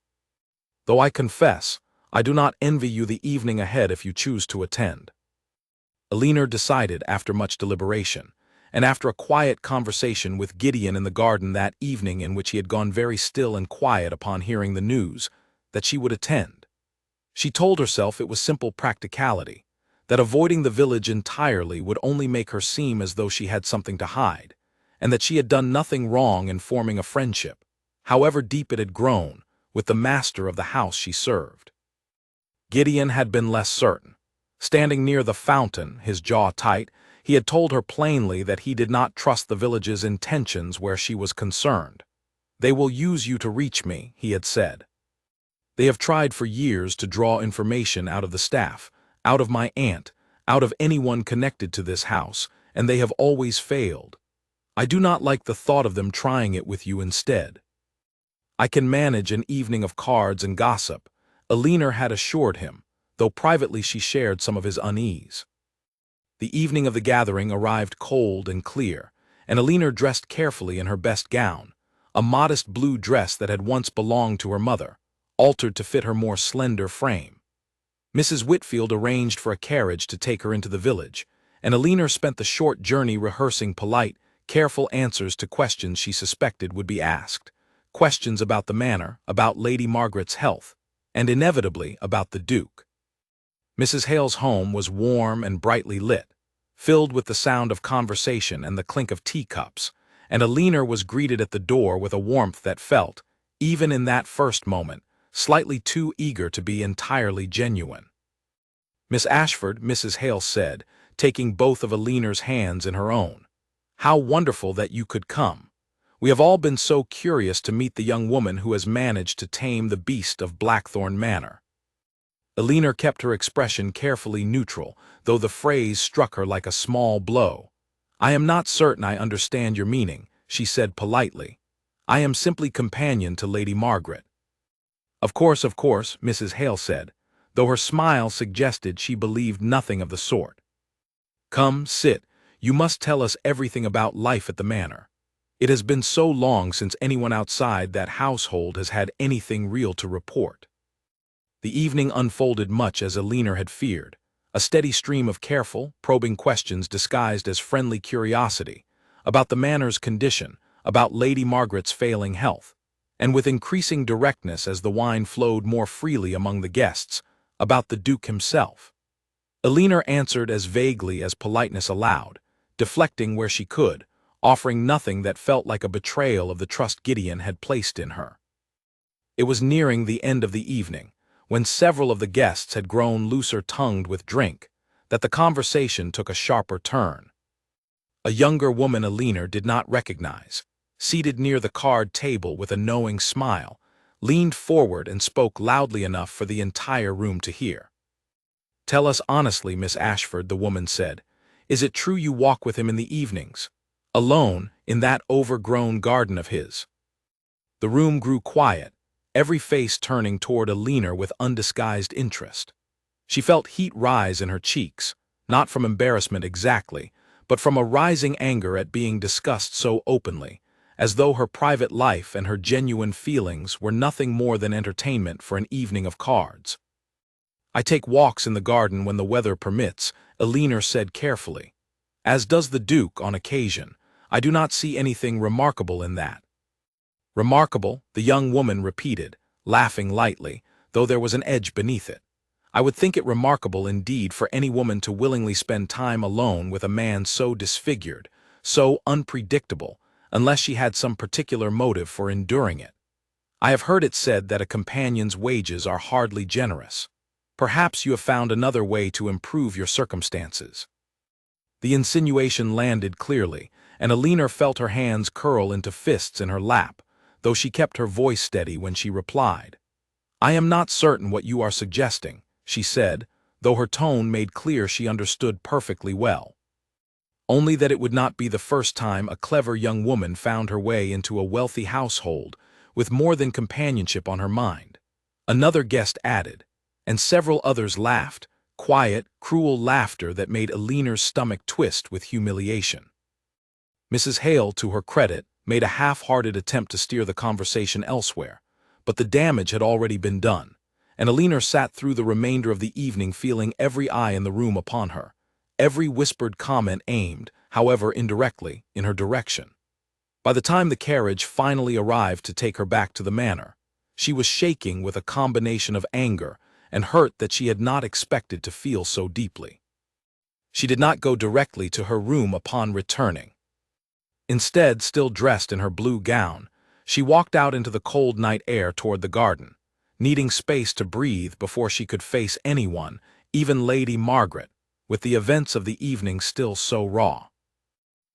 Though I confess, I do not envy you the evening ahead if you choose to attend. Alina decided after much deliberation, and after a quiet conversation with Gideon in the garden that evening in which he had gone very still and quiet upon hearing the news, that she would attend. She told herself it was simple practicality, that avoiding the village entirely would only make her seem as though she had something to hide, and that she had done nothing wrong in forming a friendship, however deep it had grown, with the master of the house she served. Gideon had been less certain. Standing near the fountain, his jaw tight, he had told her plainly that he did not trust the village's intentions where she was concerned. They will use you to reach me, he had said. They have tried for years to draw information out of the staff, out of my aunt, out of anyone connected to this house, and they have always failed. I do not like the thought of them trying it with you instead. I can manage an evening of cards and gossip, Alina had assured him, though privately she shared some of his unease. The evening of the gathering arrived cold and clear, and Alina dressed carefully in her best gown, a modest blue dress that had once belonged to her mother, altered to fit her more slender frame. Mrs. Whitfield arranged for a carriage to take her into the village, and Alina spent the short journey rehearsing polite, careful answers to questions she suspected would be asked, questions about the manor, about Lady Margaret's health, and inevitably about the Duke. Mrs. Hale's home was warm and brightly lit, filled with the sound of conversation and the clink of teacups, and Alina was greeted at the door with a warmth that felt, even in that first moment, slightly too eager to be entirely genuine. Miss Ashford, Mrs. Hale said, taking both of Alina's hands in her own, how wonderful that you could come. We have all been so curious to meet the young woman who has managed to tame the beast of Blackthorn Manor. Alina kept her expression carefully neutral, though the phrase struck her like a small blow. I am not certain I understand your meaning, she said politely. I am simply companion to Lady Margaret." Of course, Mrs. Hale said, though her smile suggested she believed nothing of the sort. "Come, sit. You must tell us everything about life at the manor. It has been so long since anyone outside that household has had anything real to report." The evening unfolded much as Elinor had feared, a steady stream of careful, probing questions disguised as friendly curiosity, about the manor's condition, about Lady Margaret's failing health, and with increasing directness as the wine flowed more freely among the guests, about the Duke himself. Elinor answered as vaguely as politeness allowed, deflecting where she could, offering nothing that felt like a betrayal of the trust Gideon had placed in her. It was nearing the end of the evening, when several of the guests had grown looser-tongued with drink, that the conversation took a sharper turn. A younger woman Elinor did not recognize, seated near the card table with a knowing smile, leaned forward and spoke loudly enough for the entire room to hear. "Tell us honestly, Miss Ashford," the woman said, "is it true you walk with him in the evenings, alone, in that overgrown garden of his?" The room grew quiet, every face turning toward Elinor with undisguised interest. She felt heat rise in her cheeks, not from embarrassment exactly, but from a rising anger at being discussed so openly, as though her private life and her genuine feelings were nothing more than entertainment for an evening of cards. "I take walks in the garden when the weather permits," Elinor said carefully. "As does the Duke on occasion. I do not see anything remarkable in that." "Remarkable," the young woman repeated, laughing lightly, though there was an edge beneath it. "I would think it remarkable indeed for any woman to willingly spend time alone with a man so disfigured, so unpredictable, unless she had some particular motive for enduring it. I have heard it said that a companion's wages are hardly generous. Perhaps you have found another way to improve your circumstances." The insinuation landed clearly, and Elinor felt her hands curl into fists in her lap, though she kept her voice steady when she replied. "I am not certain what you are suggesting," she said, though her tone made clear she understood perfectly well. "Only that it would not be the first time a clever young woman found her way into a wealthy household, with more than companionship on her mind," another guest added, and several others laughed, quiet, cruel laughter that made Elinor's stomach twist with humiliation. Mrs. Hale, to her credit, made a half-hearted attempt to steer the conversation elsewhere, but the damage had already been done, and Elinor sat through the remainder of the evening feeling every eye in the room upon her, every whispered comment aimed, however indirectly, in her direction. By the time the carriage finally arrived to take her back to the manor, she was shaking with a combination of anger and hurt that she had not expected to feel so deeply. She did not go directly to her room upon returning. Instead, still dressed in her blue gown, she walked out into the cold night air toward the garden, needing space to breathe before she could face anyone, even Lady Margaret, with the events of the evening still so raw.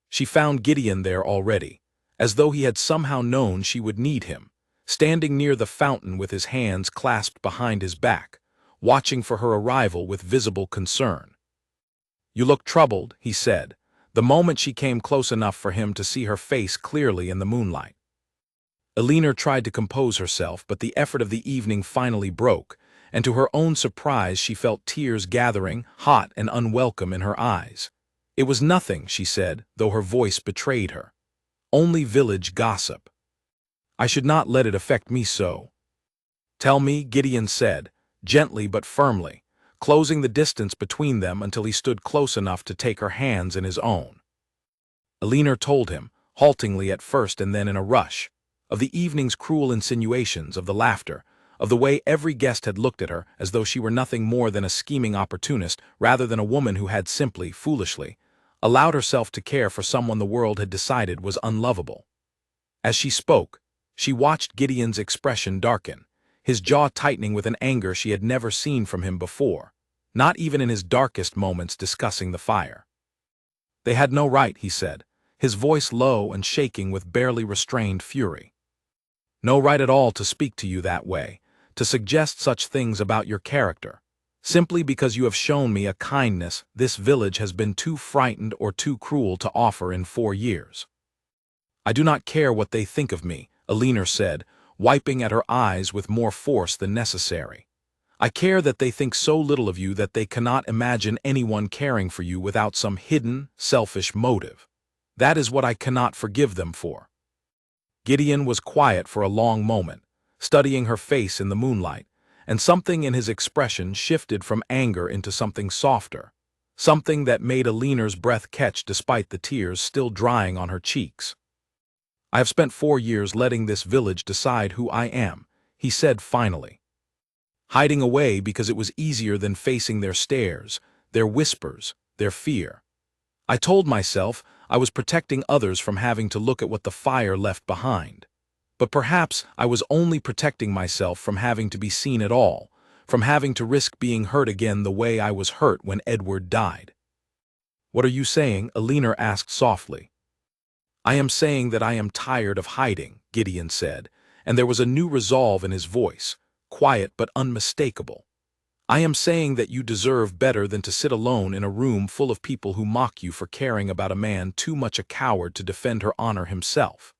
She found Gideon there already, as though he had somehow known she would need him, standing near the fountain with his hands clasped behind his back, watching for her arrival with visible concern. "You look troubled," he said, the moment she came close enough for him to see her face clearly in the moonlight. Elinor tried to compose herself, but the effort of the evening finally broke, and to her own surprise she felt tears gathering, hot and unwelcome, in her eyes. "It was nothing," she said, though her voice betrayed her. "Only village gossip. I should not let it affect me so." "Tell me," Gideon said, gently but firmly, closing the distance between them until he stood close enough to take her hands in his own. Elinor told him, haltingly at first and then in a rush, of the evening's cruel insinuations, of the laughter, of the way every guest had looked at her as though she were nothing more than a scheming opportunist rather than a woman who had simply, foolishly, allowed herself to care for someone the world had decided was unlovable. As she spoke, she watched Gideon's expression darken, his jaw tightening with an anger she had never seen from him before, not even in his darkest moments discussing the fire. "They had no right," he said, his voice low and shaking with barely restrained fury. "No right at all to speak to you that way, to suggest such things about your character. Simply because you have shown me a kindness this village has been too frightened or too cruel to offer in 4 years. I do not care what they think of me," Elinor said, wiping at her eyes with more force than necessary. I care that they think so little of you that they cannot imagine anyone caring for you without some hidden, selfish motive. That is what I cannot forgive them for. Gideon was quiet for a long moment, studying her face in the moonlight, and something in his expression shifted from anger into something softer, something that made Elinor's breath catch despite the tears still drying on her cheeks. I have spent 4 years letting this village decide who I am, he said finally. Hiding away because it was easier than facing their stares, their whispers, their fear. I told myself I was protecting others from having to look at what the fire left behind. But perhaps I was only protecting myself from having to be seen at all, from having to risk being hurt again the way I was hurt when Edward died. What are you saying? Elinor asked softly. I am saying that I am tired of hiding, Gideon said, and there was a new resolve in his voice, quiet but unmistakable. I am saying that you deserve better than to sit alone in a room full of people who mock you for caring about a man too much a coward to defend her honor himself.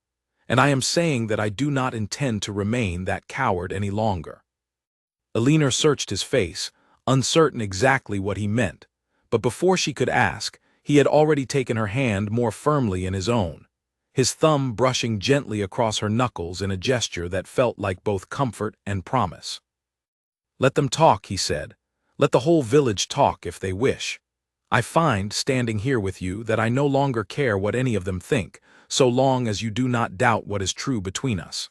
And I am saying that I do not intend to remain that coward any longer. Elinor searched his face, uncertain exactly what he meant, but before she could ask, he had already taken her hand more firmly in his own, his thumb brushing gently across her knuckles in a gesture that felt like both comfort and promise. Let them talk, he said. Let the whole village talk if they wish. I find, standing here with you, that I no longer care what any of them think, so long as you do not doubt what is true between us.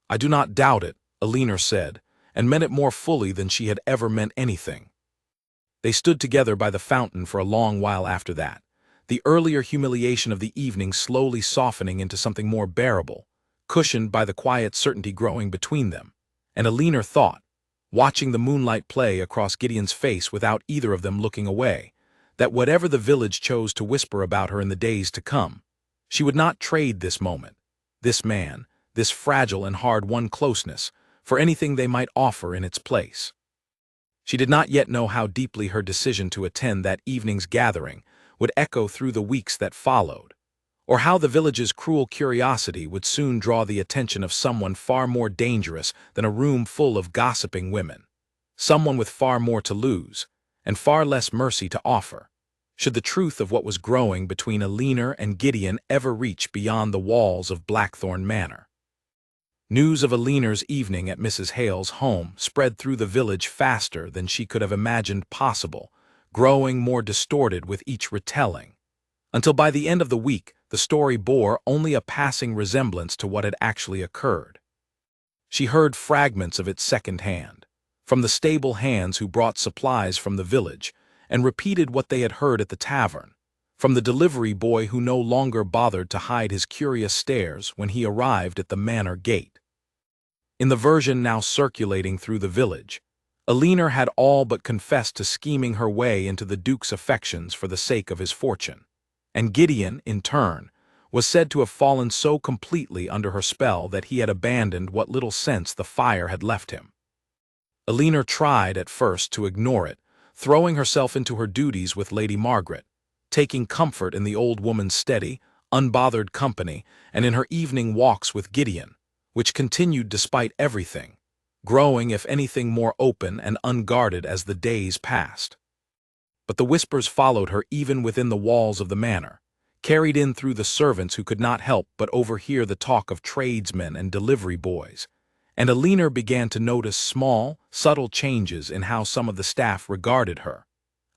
I do not doubt it, Elinor said, and meant it more fully than she had ever meant anything. They stood together by the fountain for a long while after that, the earlier humiliation of the evening slowly softening into something more bearable, cushioned by the quiet certainty growing between them. And Elinor thought, watching the moonlight play across Gideon's face without either of them looking away, that whatever the village chose to whisper about her in the days to come, she would not trade this moment, this man, this fragile and hard-won closeness, for anything they might offer in its place. She did not yet know how deeply her decision to attend that evening's gathering would echo through the weeks that followed, or how the village's cruel curiosity would soon draw the attention of someone far more dangerous than a room full of gossiping women, someone with far more to lose, and far less mercy to offer, should the truth of what was growing between Elinor and Gideon ever reach beyond the walls of Blackthorn Manor. News of Elinor's evening at Mrs. Hale's home spread through the village faster than she could have imagined possible, growing more distorted with each retelling, until by the end of the week the story bore only a passing resemblance to what had actually occurred. She heard fragments of it secondhand, from the stable hands who brought supplies from the village, and repeated what they had heard at the tavern, from the delivery boy who no longer bothered to hide his curious stares when he arrived at the manor gate. In the version now circulating through the village, Elinor had all but confessed to scheming her way into the Duke's affections for the sake of his fortune, and Gideon, in turn, was said to have fallen so completely under her spell that he had abandoned what little sense the fire had left him. Elinor tried at first to ignore it, throwing herself into her duties with Lady Margaret, taking comfort in the old woman's steady, unbothered company and in her evening walks with Gideon, which continued despite everything, growing if anything more open and unguarded as the days passed. But the whispers followed her even within the walls of the manor, carried in through the servants who could not help but overhear the talk of tradesmen and delivery boys, and Elinor began to notice small, subtle changes in how some of the staff regarded her,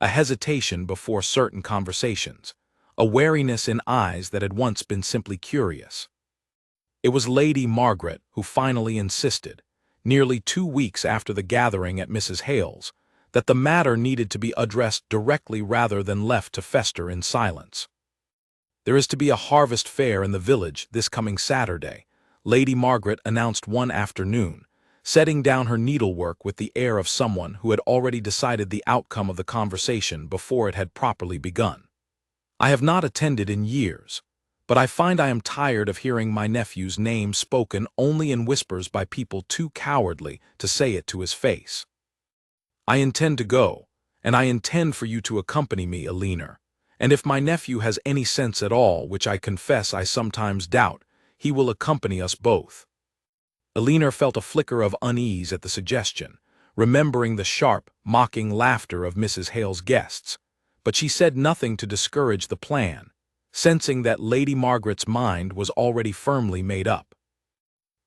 a hesitation before certain conversations, a wariness in eyes that had once been simply curious. It was Lady Margaret who finally insisted, nearly 2 weeks after the gathering at Mrs. Hale's, that the matter needed to be addressed directly rather than left to fester in silence. There is to be a harvest fair in the village this coming Saturday, Lady Margaret announced one afternoon, setting down her needlework with the air of someone who had already decided the outcome of the conversation before it had properly begun. I have not attended in years, but I find I am tired of hearing my nephew's name spoken only in whispers by people too cowardly to say it to his face. I intend to go, and I intend for you to accompany me, Elinor, and if my nephew has any sense at all, which I confess I sometimes doubt, he will accompany us both." Elinor felt a flicker of unease at the suggestion, remembering the sharp, mocking laughter of Mrs. Hale's guests, but she said nothing to discourage the plan, sensing that Lady Margaret's mind was already firmly made up.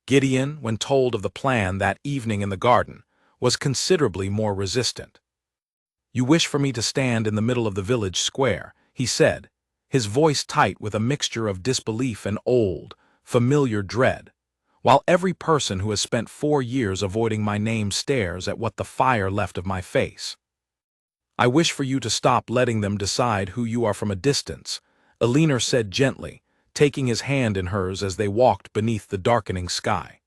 Gideon, when told of the plan that evening in the garden, was considerably more resistant. "You wish for me to stand in the middle of the village square," he said, his voice tight with a mixture of disbelief and old, familiar dread, "while every person who has spent 4 years avoiding my name stares at what the fire left of my face. I wish for you to stop letting them decide who you are from a distance," Elinor said gently, taking his hand in hers as they walked beneath the darkening sky.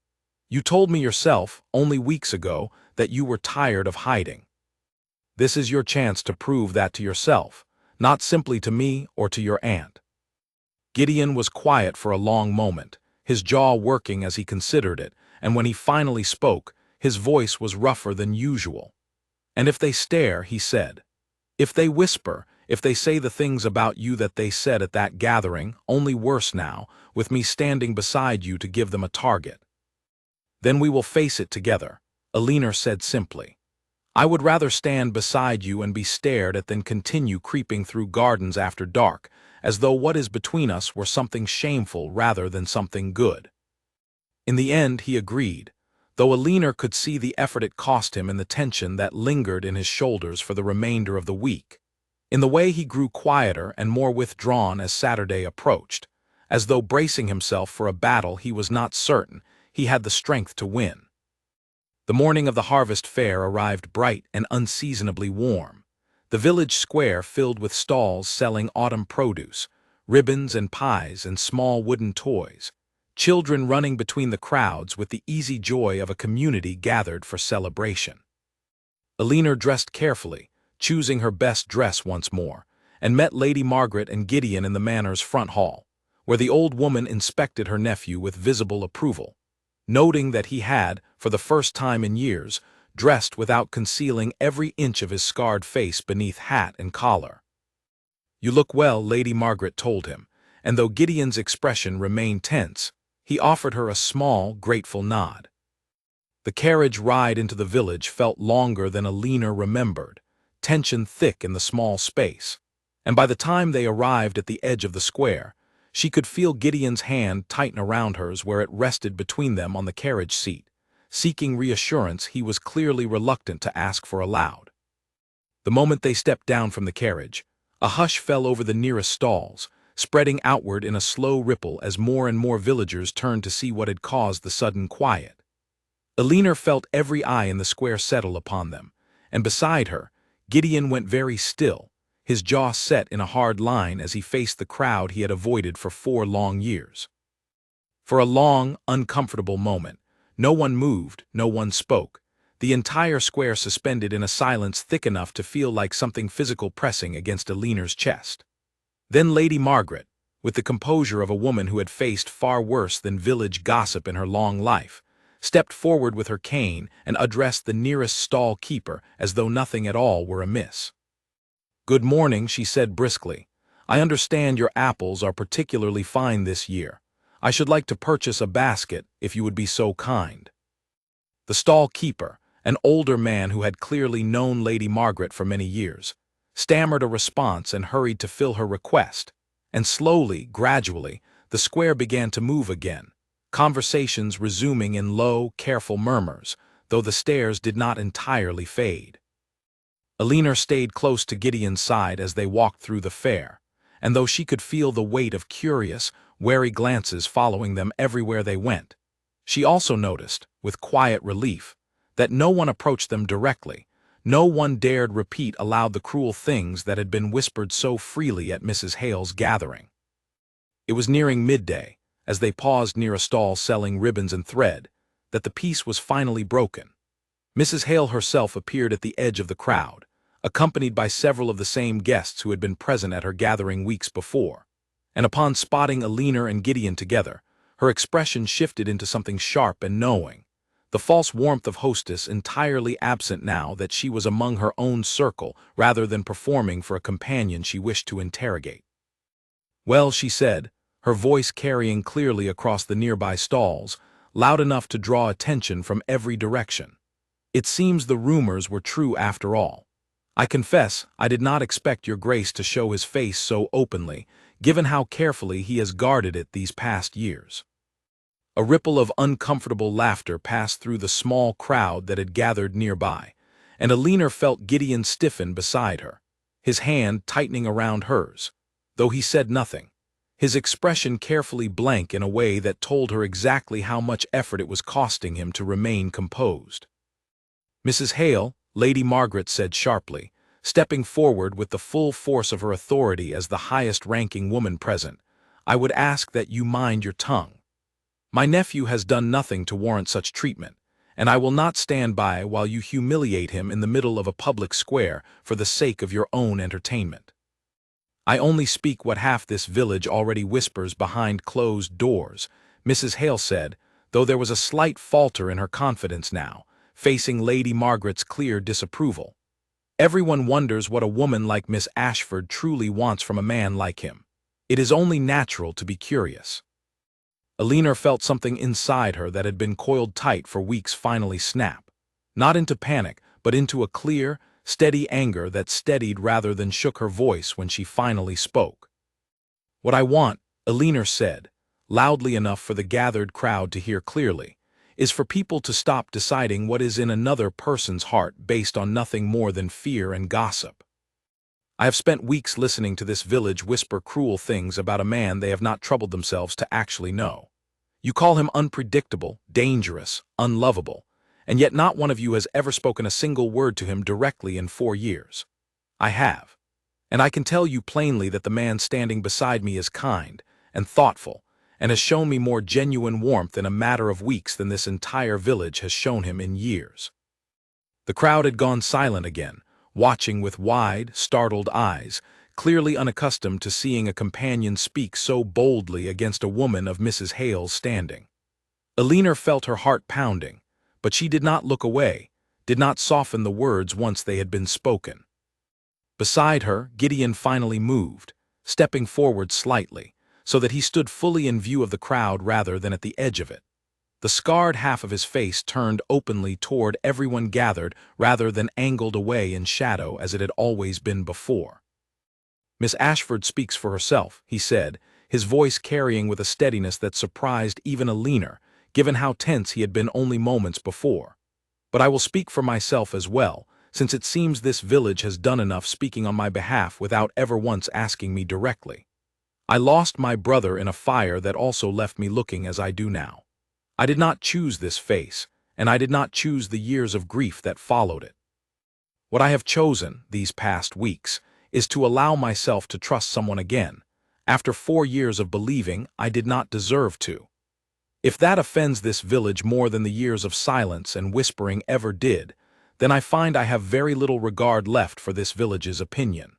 "You told me yourself, only weeks ago, that you were tired of hiding. This is your chance to prove that to yourself, not simply to me or to your aunt." Gideon was quiet for a long moment, his jaw working as he considered it, and when he finally spoke, his voice was rougher than usual. "And if they stare," he said, "if they whisper, if they say the things about you that they said at that gathering, only worse now, with me standing beside you to give them a target, then we will face it together," Elinor said simply. "I would rather stand beside you and be stared at than continue creeping through gardens after dark, as though what is between us were something shameful rather than something good." In the end he agreed, though Elinor could see the effort it cost him and the tension that lingered in his shoulders for the remainder of the week. In the way he grew quieter and more withdrawn as Saturday approached, as though bracing himself for a battle he was not certain he had the strength to win. The morning of the harvest fair arrived bright and unseasonably warm, the village square filled with stalls selling autumn produce, ribbons and pies and small wooden toys, children running between the crowds with the easy joy of a community gathered for celebration. Elinor dressed carefully, choosing her best dress once more, and met Lady Margaret and Gideon in the manor's front hall, where the old woman inspected her nephew with visible approval, noting that he had, for the first time in years, dressed without concealing every inch of his scarred face beneath hat and collar. "You look well," Lady Margaret told him, and though Gideon's expression remained tense, he offered her a small, grateful nod. The carriage ride into the village felt longer than Elinor remembered, tension thick in the small space, and by the time they arrived at the edge of the square, she could feel Gideon's hand tighten around hers where it rested between them on the carriage seat, seeking reassurance he was clearly reluctant to ask for aloud. The moment they stepped down from the carriage, a hush fell over the nearest stalls, spreading outward in a slow ripple as more and more villagers turned to see what had caused the sudden quiet. Elinor felt every eye in the square settle upon them, and beside her, Gideon went very still, his jaw set in a hard line as he faced the crowd he had avoided for 4 long years. For a long, uncomfortable moment, no one moved, no one spoke, the entire square suspended in a silence thick enough to feel like something physical pressing against Elinor's chest. Then Lady Margaret, with the composure of a woman who had faced far worse than village gossip in her long life, stepped forward with her cane and addressed the nearest stall keeper as though nothing at all were amiss. "Good morning," she said briskly. "I understand your apples are particularly fine this year. I should like to purchase a basket, if you would be so kind." The stall keeper, an older man who had clearly known Lady Margaret for many years, stammered a response and hurried to fill her request, and slowly, gradually, the square began to move again, conversations resuming in low, careful murmurs, though the stares did not entirely fade. Elinor stayed close to Gideon's side as they walked through the fair, and though she could feel the weight of curious, wary glances following them everywhere they went, she also noticed, with quiet relief, that no one approached them directly, no one dared repeat aloud the cruel things that had been whispered so freely at Mrs. Hale's gathering. It was nearing midday, as they paused near a stall selling ribbons and thread, that the peace was finally broken. Mrs. Hale herself appeared at the edge of the crowd, accompanied by several of the same guests who had been present at her gathering weeks before, and upon spotting Elinor and Gideon together, her expression shifted into something sharp and knowing, the false warmth of hostess entirely absent now that she was among her own circle rather than performing for a companion she wished to interrogate. "Well," she said, her voice carrying clearly across the nearby stalls, loud enough to draw attention from every direction. It seems the rumors were true after all. I confess I did not expect your grace to show his face so openly, given how carefully he has guarded it these past years. A ripple of uncomfortable laughter passed through the small crowd that had gathered nearby, and Alina felt Gideon stiffen beside her, his hand tightening around hers, though he said nothing, his expression carefully blank in a way that told her exactly how much effort it was costing him to remain composed. "Mrs. Hale," Lady Margaret said sharply, stepping forward with the full force of her authority as the highest-ranking woman present, "I would ask that you mind your tongue. My nephew has done nothing to warrant such treatment, and I will not stand by while you humiliate him in the middle of a public square for the sake of your own entertainment. I only speak what half this village already whispers behind closed doors," Mrs. Hale said, though there was a slight falter in her confidence now, facing Lady Margaret's clear disapproval. "Everyone wonders what a woman like Miss Ashford truly wants from a man like him. It is only natural to be curious." Alina felt something inside her that had been coiled tight for weeks finally snap, not into panic, but into a clear, steady anger that steadied rather than shook her voice when she finally spoke. "What I want," Alina said, loudly enough for the gathered crowd to hear clearly, "is for people to stop deciding what is in another person's heart based on nothing more than fear and gossip. I have spent weeks listening to this village whisper cruel things about a man they have not troubled themselves to actually know. You call him unpredictable, dangerous, unlovable, and yet not one of you has ever spoken a single word to him directly in 4 years. I have. And I can tell you plainly that the man standing beside me is kind and thoughtful, and has shown me more genuine warmth in a matter of weeks than this entire village has shown him in years." The crowd had gone silent again, watching with wide, startled eyes, clearly unaccustomed to seeing a companion speak so boldly against a woman of Mrs. Hale's standing. Alina felt her heart pounding, but she did not look away, did not soften the words once they had been spoken. Beside her, Gideon finally moved, stepping forward slightly, so that he stood fully in view of the crowd rather than at the edge of it. The scarred half of his face turned openly toward everyone gathered rather than angled away in shadow as it had always been before. "Miss Ashford speaks for herself," he said, his voice carrying with a steadiness that surprised even Alina, given how tense he had been only moments before. "But I will speak for myself as well, since it seems this village has done enough speaking on my behalf without ever once asking me directly. I lost my brother in a fire that also left me looking as I do now. I did not choose this face, and I did not choose the years of grief that followed it. What I have chosen, these past weeks, is to allow myself to trust someone again, after 4 years of believing I did not deserve to. If that offends this village more than the years of silence and whispering ever did, then I find I have very little regard left for this village's opinion."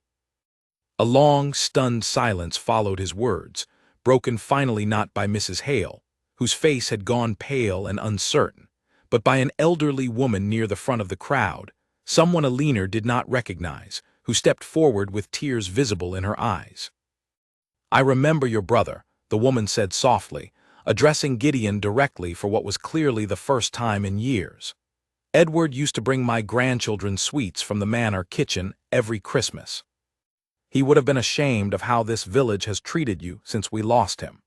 A long, stunned silence followed his words, broken finally not by Mrs. Hale, whose face had gone pale and uncertain, but by an elderly woman near the front of the crowd, someone Alina did not recognize, who stepped forward with tears visible in her eyes. "I remember your brother," the woman said softly, addressing Gideon directly for what was clearly the first time in years. "Edward used to bring my grandchildren sweets from the manor kitchen every Christmas. He would have been ashamed of how this village has treated you since we lost him."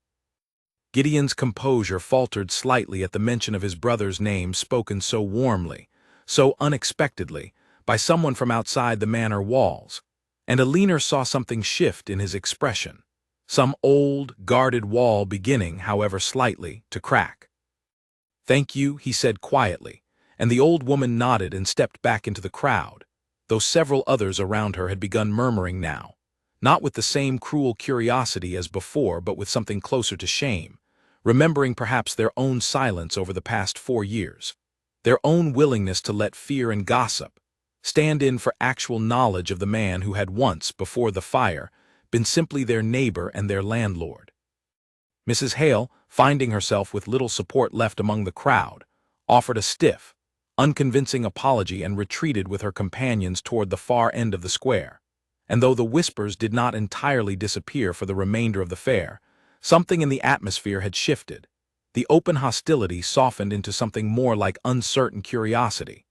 Gideon's composure faltered slightly at the mention of his brother's name spoken so warmly, so unexpectedly, by someone from outside the manor walls, and Alina saw something shift in his expression, some old, guarded wall beginning, however slightly, to crack. "Thank you," he said quietly, and the old woman nodded and stepped back into the crowd, though several others around her had begun murmuring now, not with the same cruel curiosity as before but with something closer to shame, remembering perhaps their own silence over the past 4 years, their own willingness to let fear and gossip stand in for actual knowledge of the man who had once, before the fire, been simply their neighbor and their landlord. Mrs. Hale, finding herself with little support left among the crowd, offered a stiff, unconvincing apology and retreated with her companions toward the far end of the square, and though the whispers did not entirely disappear for the remainder of the fair, Something in the atmosphere had shifted. The open hostility softened into something more like uncertain curiosity.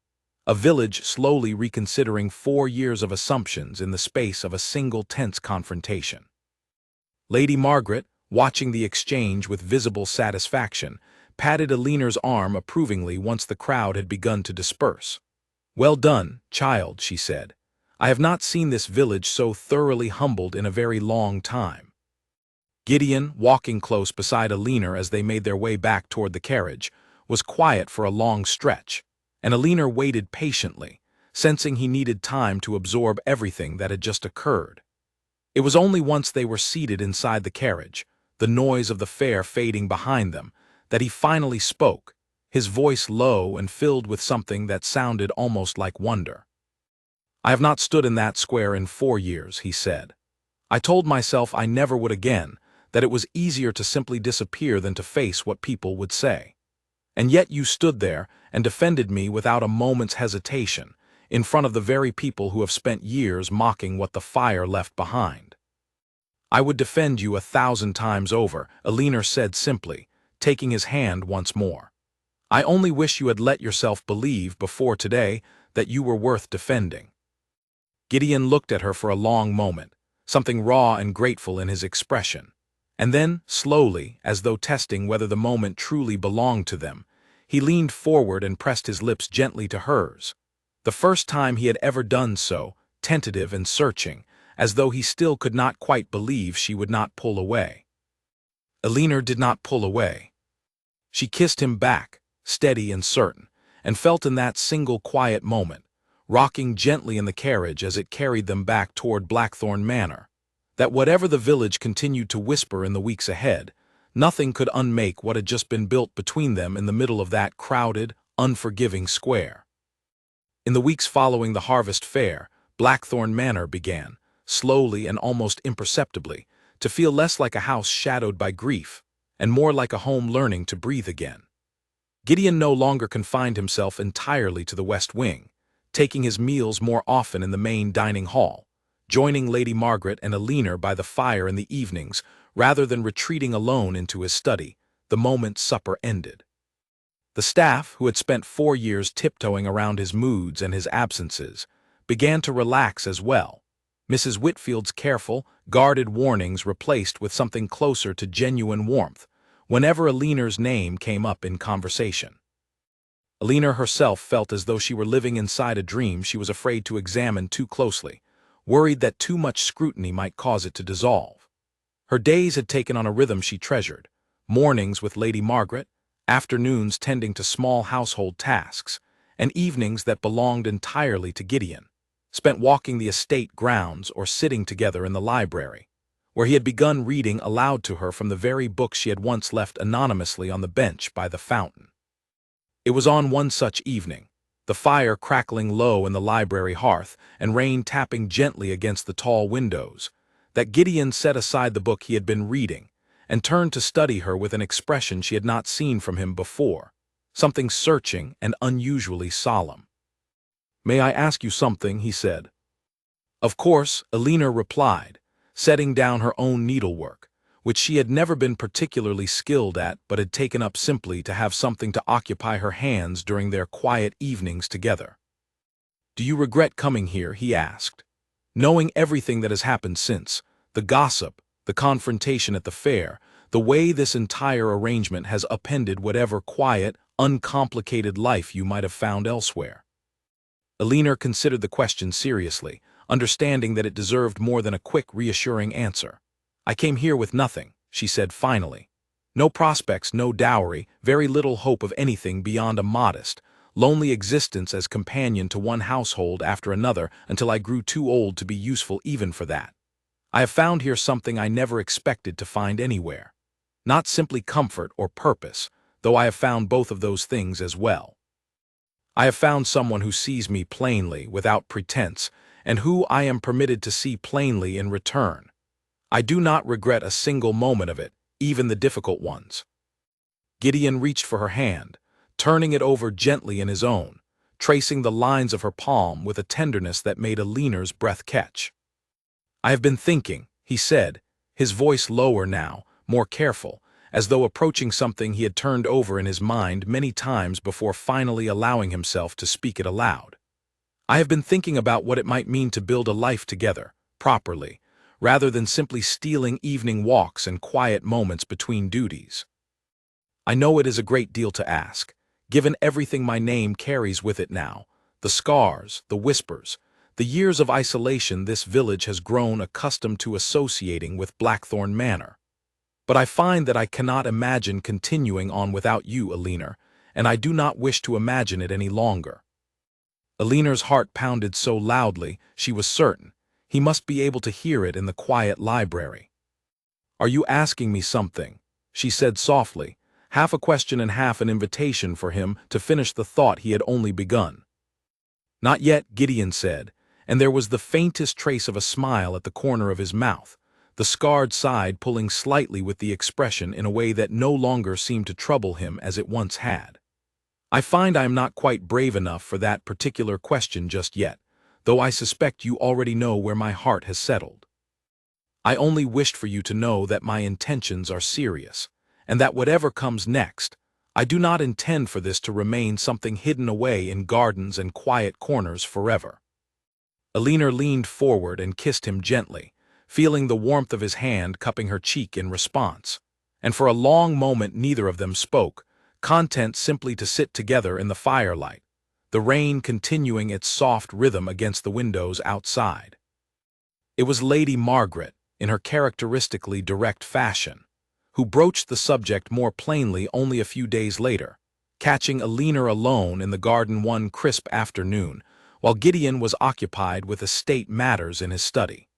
A village slowly reconsidering 4 years of assumptions in the space of a single tense confrontation. Lady Margaret, watching the exchange with visible satisfaction, patted Aliner's arm approvingly once the crowd had begun to disperse. "Well done, child," she said. "I have not seen this village so thoroughly humbled in a very long time." Gideon, walking close beside Aliner as they made their way back toward the carriage, was quiet for a long stretch, and Aliner waited patiently, sensing he needed time to absorb everything that had just occurred. It was only once they were seated inside the carriage, the noise of the fair fading behind them, that he finally spoke, his voice low and filled with something that sounded almost like wonder. "I have not stood in that square in 4 years," he said. "I told myself I never would again, that it was easier to simply disappear than to face what people would say. And yet you stood there and defended me without a moment's hesitation, in front of the very people who have spent years mocking what the fire left behind." "I would defend you 1,000 times over," Aliner said simply, taking his hand once more. "I only wish you had let yourself believe before today that you were worth defending." Gideon looked at her for a long moment, something raw and grateful in his expression. And then, slowly, as though testing whether the moment truly belonged to them, he leaned forward and pressed his lips gently to hers. The first time he had ever done so, tentative and searching, as though he still could not quite believe she would not pull away. Aliner did not pull away. She kissed him back, steady and certain, and felt in that single quiet moment, rocking gently in the carriage as it carried them back toward Blackthorn Manor, that whatever the village continued to whisper in the weeks ahead, nothing could unmake what had just been built between them in the middle of that crowded, unforgiving square. In the weeks following the harvest fair, Blackthorn Manor began, slowly and almost imperceptibly, to feel less like a house shadowed by grief, and more like a home learning to breathe again. Gideon no longer confined himself entirely to the West Wing, taking his meals more often in the main dining hall, joining Lady Margaret and Aliner by the fire in the evenings rather than retreating alone into his study the moment supper ended. The staff, who had spent 4 years tiptoeing around his moods and his absences, began to relax as well, Mrs. Whitfield's careful, guarded warnings replaced with something closer to genuine warmth whenever Aliner's name came up in conversation. Aliner herself felt as though she were living inside a dream she was afraid to examine too closely, worried that too much scrutiny might cause it to dissolve. Her days had taken on a rhythm she treasured, mornings with Lady Margaret, afternoons tending to small household tasks, and evenings that belonged entirely to Gideon, spent walking the estate grounds or sitting together in the library, where he had begun reading aloud to her from the very book she had once left anonymously on the bench by the fountain. It was on one such evening, the fire crackling low in the library hearth and rain tapping gently against the tall windows, that Gideon set aside the book he had been reading and turned to study her with an expression she had not seen from him before, something searching and unusually solemn. "May I ask you something?" he said. "Of course," Aliner replied, setting down her own needlework, which she had never been particularly skilled at but had taken up simply to have something to occupy her hands during their quiet evenings together. "Do you regret coming here?" he asked. "Knowing everything that has happened since, the gossip, the confrontation at the fair, the way this entire arrangement has upended whatever quiet, uncomplicated life you might have found elsewhere." Aliner considered the question seriously, understanding that it deserved more than a quick, reassuring answer. "I came here with nothing," she said finally. "No prospects, no dowry, very little hope of anything beyond a modest, lonely existence as companion to one household after another until I grew too old to be useful even for that. I have found here something I never expected to find anywhere. Not simply comfort or purpose, though I have found both of those things as well. I have found someone who sees me plainly, without pretense, and who I am permitted to see plainly in return. I do not regret a single moment of it, even the difficult ones." Gideon reached for her hand, turning it over gently in his own, tracing the lines of her palm with a tenderness that made Aliner's breath catch. "I have been thinking," he said, his voice lower now, more careful, as though approaching something he had turned over in his mind many times before finally allowing himself to speak it aloud. I have been thinking about what it might mean to build a life together, properly, rather than simply stealing evening walks and quiet moments between duties. I know it is a great deal to ask, given everything my name carries with it now, the scars, the whispers, the years of isolation this village has grown accustomed to associating with Blackthorn Manor. But I find that I cannot imagine continuing on without you, Alinar, and I do not wish to imagine it any longer. Alinar's heart pounded so loudly, she was certain he must be able to hear it in the quiet library. "Are you asking me something?" she said softly, half a question and half an invitation for him to finish the thought he had only begun. "Not yet," Gideon said, and there was the faintest trace of a smile at the corner of his mouth, the scarred side pulling slightly with the expression in a way that no longer seemed to trouble him as it once had. "I find I am not quite brave enough for that particular question just yet, though I suspect you already know where my heart has settled. I only wished for you to know that my intentions are serious, and that whatever comes next, I do not intend for this to remain something hidden away in gardens and quiet corners forever." Alinar leaned forward and kissed him gently, feeling the warmth of his hand cupping her cheek in response, and for a long moment neither of them spoke, content simply to sit together in the firelight, the rain continuing its soft rhythm against the windows outside. It was Lady Margaret, in her characteristically direct fashion, who broached the subject more plainly only a few days later, catching Alinar alone in the garden one crisp afternoon, while Gideon was occupied with estate matters in his study.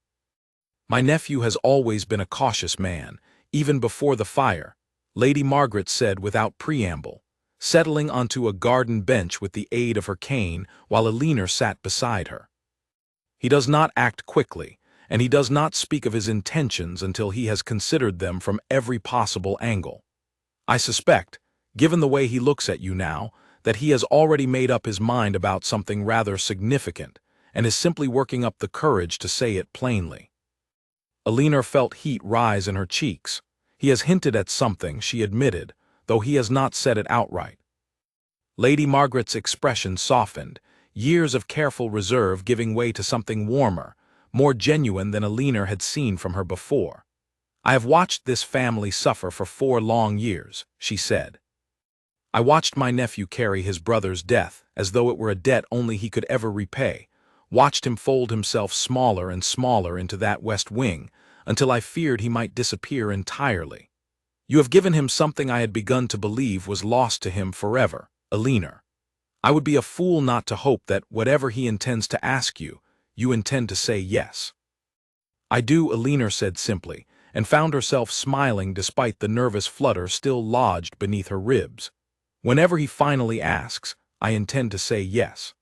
"My nephew has always been a cautious man, even before the fire," Lady Margaret said without preamble, settling onto a garden bench with the aid of her cane while Alinar sat beside her. "He does not act quickly, and he does not speak of his intentions until he has considered them from every possible angle. I suspect, given the way he looks at you now, that he has already made up his mind about something rather significant, and is simply working up the courage to say it plainly." Alinar felt heat rise in her cheeks. He has hinted at something, she admitted, though he has not said it outright. Lady Margaret's expression softened, years of careful reserve giving way to something warmer, more genuine than Alinar had seen from her before. "I have watched this family suffer for 4 long years," she said. "I watched my nephew carry his brother's death as though it were a debt only he could ever repay, watched him fold himself smaller and smaller into that west wing, until I feared he might disappear entirely. You have given him something I had begun to believe was lost to him forever, Alinar. I would be a fool not to hope that whatever he intends to ask you, you intend to say yes." "I do," Alinar said simply, and found herself smiling despite the nervous flutter still lodged beneath her ribs. "Whenever he finally asks, I intend to say yes."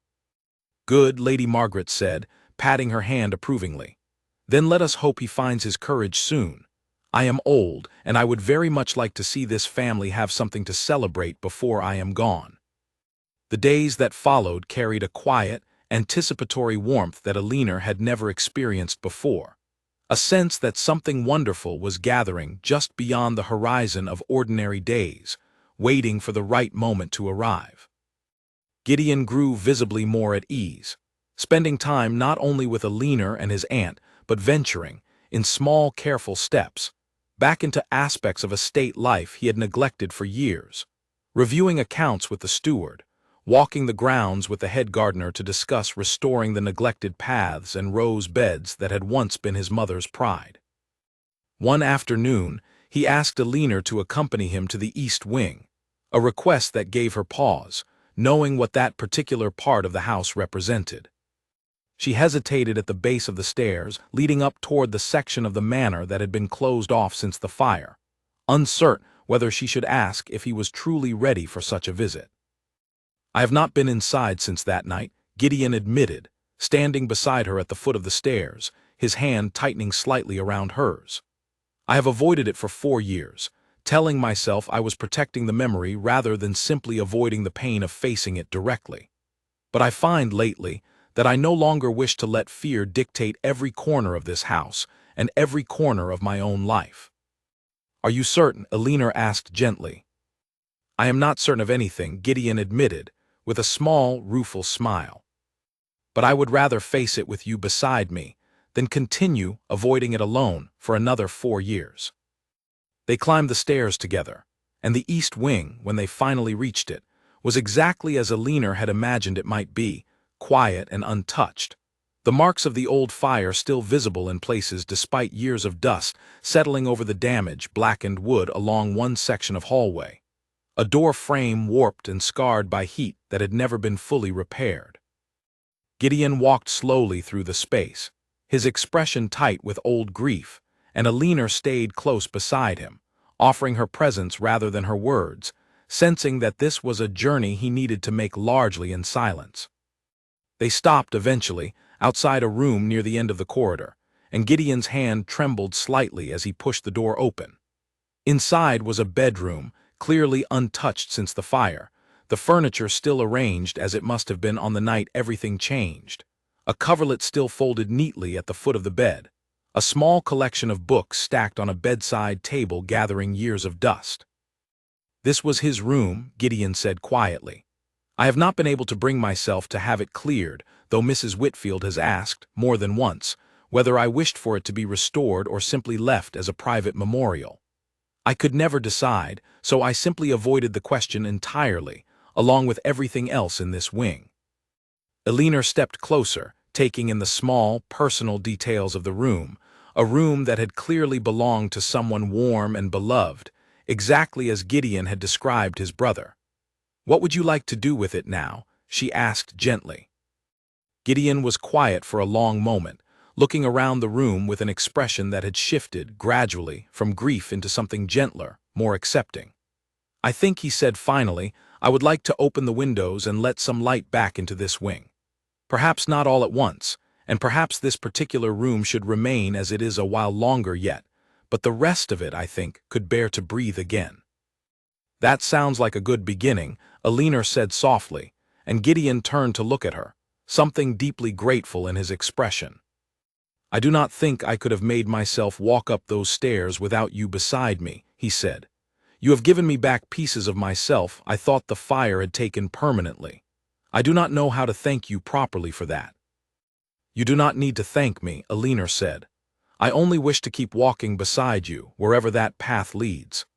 "Good," Lady Margaret said, patting her hand approvingly. "Then let us hope he finds his courage soon. I am old, and I would very much like to see this family have something to celebrate before I am gone." The days that followed carried a quiet, anticipatory warmth that Alinar had never experienced before, a sense that something wonderful was gathering just beyond the horizon of ordinary days, waiting for the right moment to arrive. Gideon grew visibly more at ease, spending time not only with Alinar and his aunt, but venturing, in small careful steps, back into aspects of estate life he had neglected for years, reviewing accounts with the steward, walking the grounds with the head gardener to discuss restoring the neglected paths and rose beds that had once been his mother's pride. One afternoon, he asked Alinar to accompany him to the east wing, a request that gave her pause, knowing what that particular part of the house represented. She hesitated at the base of the stairs, leading up toward the section of the manor that had been closed off since the fire, uncertain whether she should ask if he was truly ready for such a visit. "I have not been inside since that night," Gideon admitted, standing beside her at the foot of the stairs, his hand tightening slightly around hers. "I have avoided it for 4 years, telling myself I was protecting the memory rather than simply avoiding the pain of facing it directly. But I find lately that I no longer wish to let fear dictate every corner of this house and every corner of my own life." "Are you certain?" Elinor asked gently. "I am not certain of anything," Gideon admitted, with a small, rueful smile. "But I would rather face it with you beside me than continue avoiding it alone for another 4 years." They climbed the stairs together, and the east wing, when they finally reached it, was exactly as Elinor had imagined it might be, quiet and untouched. The marks of the old fire still visible in places despite years of dust settling over the damaged, blackened wood along one section of hallway. A door frame warped and scarred by heat that had never been fully repaired. Gideon walked slowly through the space, his expression tight with old grief, and Elinor stayed close beside him, offering her presence rather than her words, sensing that this was a journey he needed to make largely in silence. They stopped eventually, outside a room near the end of the corridor, and Gideon's hand trembled slightly as he pushed the door open. Inside was a bedroom, clearly untouched since the fire, the furniture still arranged as it must have been on the night everything changed. A coverlet still folded neatly at the foot of the bed, a small collection of books stacked on a bedside table gathering years of dust. "This was his room," Gideon said quietly. "I have not been able to bring myself to have it cleared, though Mrs. Whitfield has asked, more than once, whether I wished for it to be restored or simply left as a private memorial. I could never decide, so I simply avoided the question entirely, along with everything else in this wing." Elinor stepped closer, taking in the small, personal details of the room, a room that had clearly belonged to someone warm and beloved, exactly as Gideon had described his brother. "What would you like to do with it now?" she asked gently. Gideon was quiet for a long moment, looking around the room with an expression that had shifted, gradually, from grief into something gentler, more accepting. "I think," he said finally, "I would like to open the windows and let some light back into this wing. Perhaps not all at once, and perhaps this particular room should remain as it is a while longer yet, but the rest of it, I think, could bear to breathe again." "That sounds like a good beginning," Elinor said softly, and Gideon turned to look at her, something deeply grateful in his expression. "I do not think I could have made myself walk up those stairs without you beside me," he said. "You have given me back pieces of myself I thought the fire had taken permanently. I do not know how to thank you properly for that." "You do not need to thank me," Elinor said. "I only wish to keep walking beside you, wherever that path leads."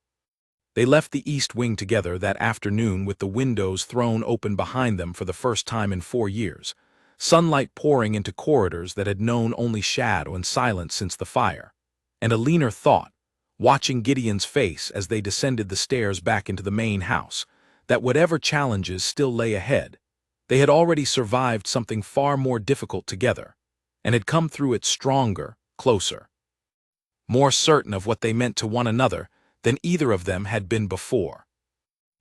They left the east wing together that afternoon with the windows thrown open behind them for the first time in 4 years, sunlight pouring into corridors that had known only shadow and silence since the fire. And Elinor thought, watching Gideon's face as they descended the stairs back into the main house, that whatever challenges still lay ahead, they had already survived something far more difficult together, and had come through it stronger, closer, more certain of what they meant to one another than either of them had been before.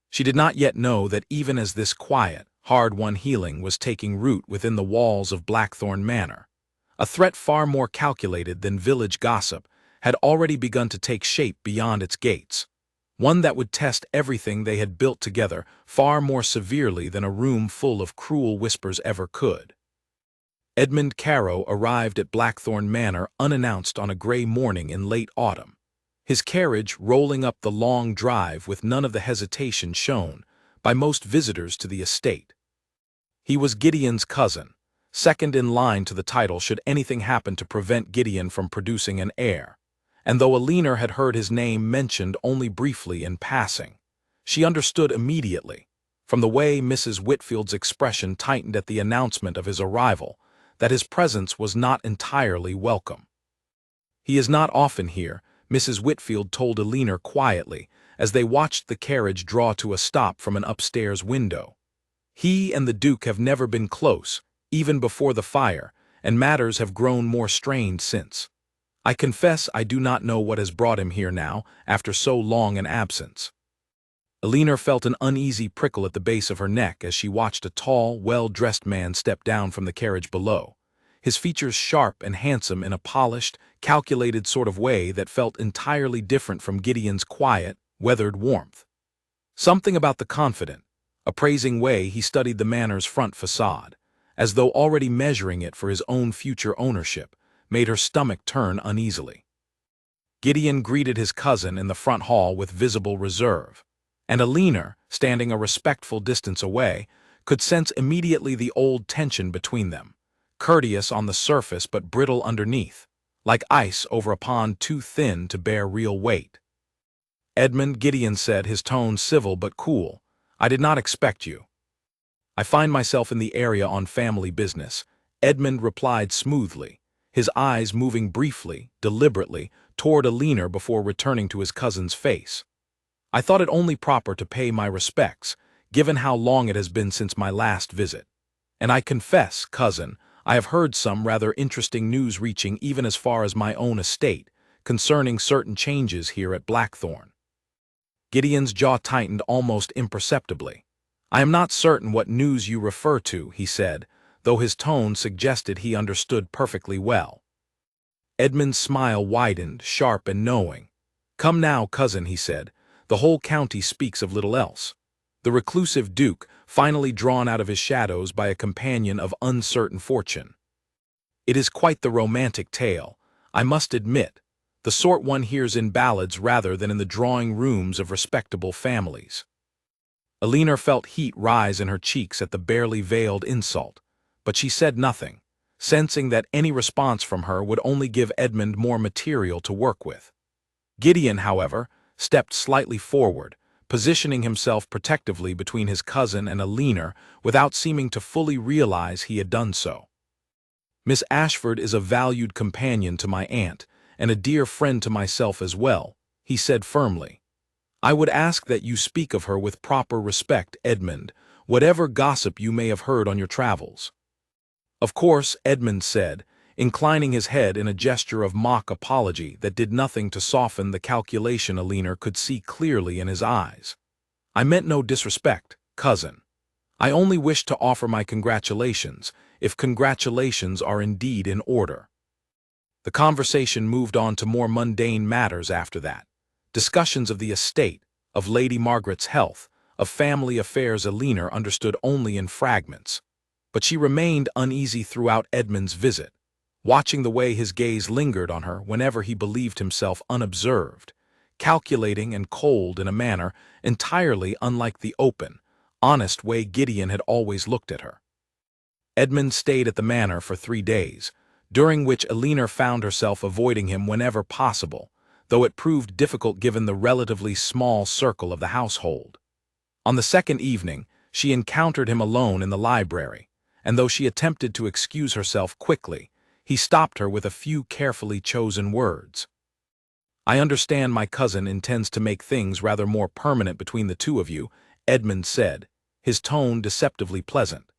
She did not yet know that even as this quiet, hard-won healing was taking root within the walls of Blackthorn Manor, a threat far more calculated than village gossip had already begun to take shape beyond its gates, one that would test everything they had built together far more severely than a room full of cruel whispers ever could. Edmund Caro arrived at Blackthorn Manor unannounced on a gray morning in late autumn, his carriage rolling up the long drive with none of the hesitation shown by most visitors to the estate. He was Gideon's cousin, second in line to the title should anything happen to prevent Gideon from producing an heir, and though Elinor had heard his name mentioned only briefly in passing, she understood immediately, from the way Mrs. Whitfield's expression tightened at the announcement of his arrival, that his presence was not entirely welcome. "He is not often here," Mrs. Whitfield told Elinor quietly as they watched the carriage draw to a stop from an upstairs window. "He and the Duke have never been close, even before the fire, and matters have grown more strained since. I confess I do not know what has brought him here now, after so long an absence." Elinor felt an uneasy prickle at the base of her neck as she watched a tall, well-dressed man step down from the carriage below, his features sharp and handsome in a polished, calculated sort of way that felt entirely different from Gideon's quiet, weathered warmth. Something about the confident, appraising way he studied the manor's front facade, as though already measuring it for his own future ownership, made her stomach turn uneasily. Gideon greeted his cousin in the front hall with visible reserve, and Alina, standing a respectful distance away, could sense immediately the old tension between them, courteous on the surface but brittle underneath, like ice over a pond too thin to bear real weight. "Edmund," Gideon said, his tone civil but cool, "I did not expect you." "I find myself in the area on family business," Edmund replied smoothly, his eyes moving briefly, deliberately, toward Alina before returning to his cousin's face. "I thought it only proper to pay my respects, given how long it has been since my last visit. And I confess, cousin, I have heard some rather interesting news reaching even as far as my own estate, concerning certain changes here at Blackthorn." Gideon's jaw tightened almost imperceptibly. "I am not certain what news you refer to," he said, though his tone suggested he understood perfectly well. Edmund's smile widened, sharp and knowing. "Come now, cousin," he said, "the whole county speaks of little else. The reclusive duke, finally drawn out of his shadows by a companion of uncertain fortune. It is quite the romantic tale, I must admit, the sort one hears in ballads rather than in the drawing rooms of respectable families." Alina felt heat rise in her cheeks at the barely veiled insult, but she said nothing, sensing that any response from her would only give Edmund more material to work with. Gideon, however, stepped slightly forward, positioning himself protectively between his cousin and Alina without seeming to fully realize he had done so. "Miss Ashford is a valued companion to my aunt, and a dear friend to myself as well," he said firmly. "I would ask that you speak of her with proper respect, Edmund, whatever gossip you may have heard on your travels." "Of course," Edmund said, inclining his head in a gesture of mock apology that did nothing to soften the calculation Alina could see clearly in his eyes. "I meant no disrespect, cousin. I only wished to offer my congratulations, if congratulations are indeed in order." The conversation moved on to more mundane matters after that. Discussions of the estate, of Lady Margaret's health, of family affairs Alina understood only in fragments. But she remained uneasy throughout Edmund's visit, watching the way his gaze lingered on her whenever he believed himself unobserved, calculating and cold in a manner entirely unlike the open, honest way Gideon had always looked at her. Edmund stayed at the manor for 3 days, during which Alina found herself avoiding him whenever possible, though it proved difficult given the relatively small circle of the household. On the second evening, she encountered him alone in the library, and though she attempted to excuse herself quickly, he stopped her with a few carefully chosen words. "I understand my cousin intends to make things rather more permanent between the two of you," Edmund said, his tone deceptively pleasant.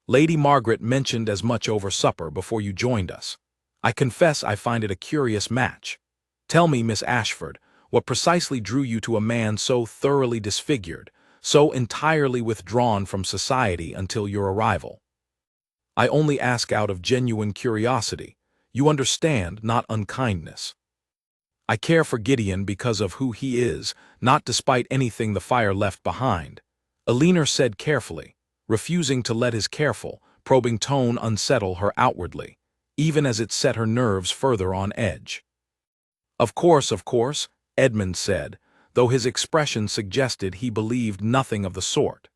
"Lady Margaret mentioned as much over supper before you joined us. I confess I find it a curious match. Tell me, Miss Ashford, what precisely drew you to a man so thoroughly disfigured, so entirely withdrawn from society until your arrival?" "I only ask out of genuine curiosity. You understand, not unkindness. I care for Gideon because of who he is, not despite anything the fire left behind," Alina said carefully, refusing to let his careful, probing tone unsettle her outwardly, even as it set her nerves further on edge. Of course," Edmund said, though his expression suggested he believed nothing of the sort.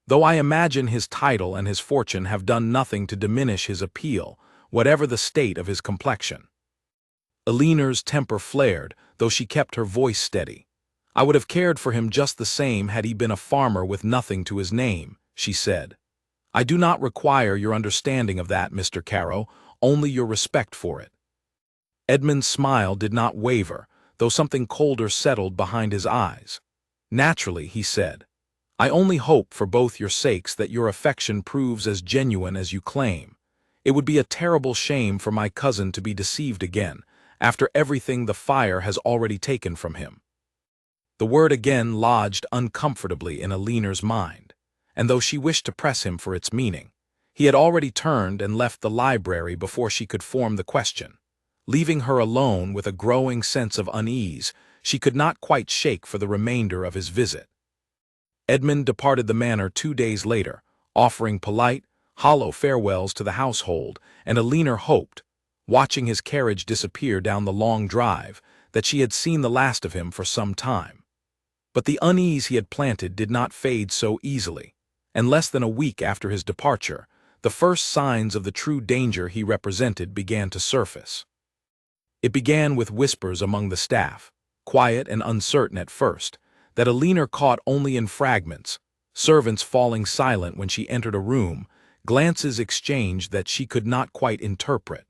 "Though I imagine his title and his fortune have done nothing to diminish his appeal, whatever the state of his complexion." Alina's temper flared, though she kept her voice steady. "I would have cared for him just the same had he been a farmer with nothing to his name," she said. "I do not require your understanding of that, Mr. Caro, only your respect for it." Edmund's smile did not waver, though something colder settled behind his eyes. "Naturally," he said. "I only hope for both your sakes that your affection proves as genuine as you claim. It would be a terrible shame for my cousin to be deceived again, after everything the fire has already taken from him." The word again lodged uncomfortably in Alina's mind, and though she wished to press him for its meaning, he had already turned and left the library before she could form the question. Leaving her alone with a growing sense of unease she could not quite shake for the remainder of his visit. Edmund departed the manor 2 days later, offering polite, hollow farewells to the household, and Alina hoped, watching his carriage disappear down the long drive, that she had seen the last of him for some time. But the unease he had planted did not fade so easily, and less than a week after his departure, the first signs of the true danger he represented began to surface. It began with whispers among the staff, quiet and uncertain at first, that Alina caught only in fragments, servants falling silent when she entered a room, glances exchanged that she could not quite interpret.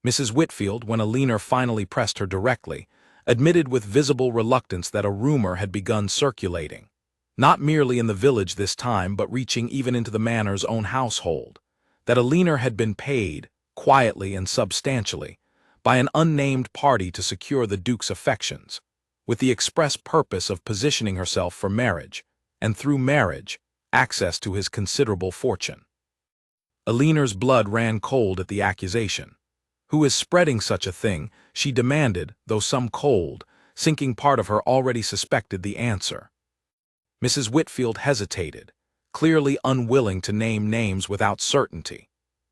Mrs. Whitfield, when Alina finally pressed her directly, admitted with visible reluctance that a rumor had begun circulating, not merely in the village this time but reaching even into the manor's own household, that Alina had been paid, quietly and substantially, by an unnamed party to secure the Duke's affections, with the express purpose of positioning herself for marriage, and through marriage, access to his considerable fortune. Alina's blood ran cold at the accusation. Who is spreading such a thing, she demanded, though some cold, sinking part of her already suspected the answer. Mrs. Whitfield hesitated, clearly unwilling to name names without certainty,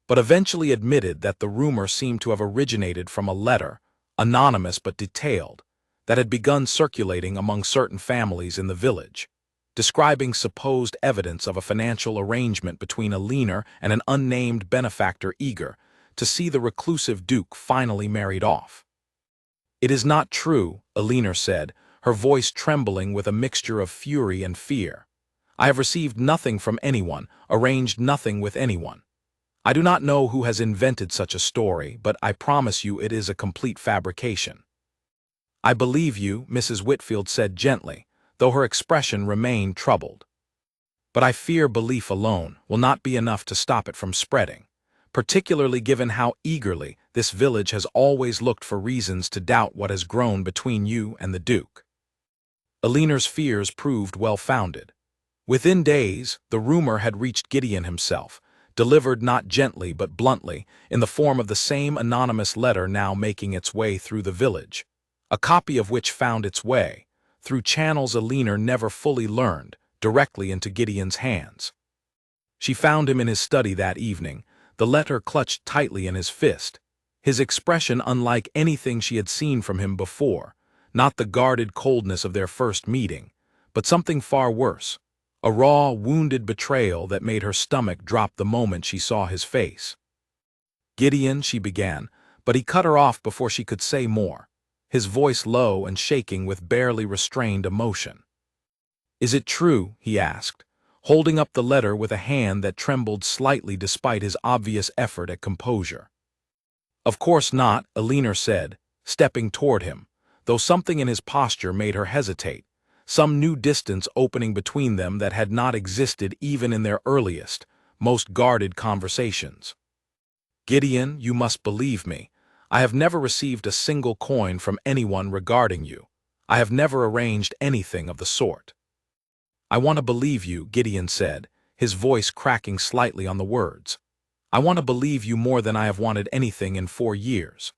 but eventually admitted that the rumor seemed to have originated from a letter, anonymous but detailed, that had begun circulating among certain families in the village, describing supposed evidence of a financial arrangement between Alina and an unnamed benefactor eager to see the reclusive Duke finally married off. "It is not true," Alina said, her voice trembling with a mixture of fury and fear. "I have received nothing from anyone, arranged nothing with anyone. I do not know who has invented such a story, but I promise you it is a complete fabrication." "I believe you," Mrs. Whitfield said gently, though her expression remained troubled. "But I fear belief alone will not be enough to stop it from spreading, particularly given how eagerly this village has always looked for reasons to doubt what has grown between you and the Duke." Alina's fears proved well-founded. Within days, the rumor had reached Gideon himself, delivered not gently but bluntly, in the form of the same anonymous letter now making its way through the village, a copy of which found its way, through channels Alina never fully learned, directly into Gideon's hands. She found him in his study that evening, the letter clutched tightly in his fist, his expression unlike anything she had seen from him before, not the guarded coldness of their first meeting, but something far worse, a raw, wounded betrayal that made her stomach drop the moment she saw his face. "Gideon," she began, but he cut her off before she could say more, his voice low and shaking with barely restrained emotion. "Is it true?" he asked, holding up the letter with a hand that trembled slightly despite his obvious effort at composure. "Of course not," Alina said, stepping toward him, though something in his posture made her hesitate, some new distance opening between them that had not existed even in their earliest, most guarded conversations. "Gideon, you must believe me. I have never received a single coin from anyone regarding you. I have never arranged anything of the sort." "I want to believe you," Gideon said, his voice cracking slightly on the words. "I want to believe you more than I have wanted anything in 4 years.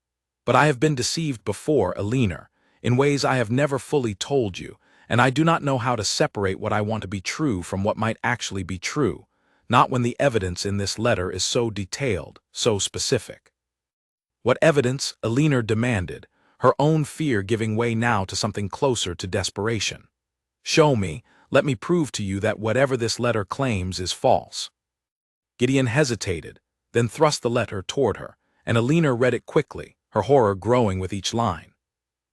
But I have been deceived before, Alina, in ways I have never fully told you, and I do not know how to separate what I want to be true from what might actually be true, not when the evidence in this letter is so detailed, so specific." "What evidence?" Alina demanded, her own fear giving way now to something closer to desperation. "Show me. Let me prove to you that whatever this letter claims is false." Gideon hesitated, then thrust the letter toward her, and Alina read it quickly, her horror growing with each line.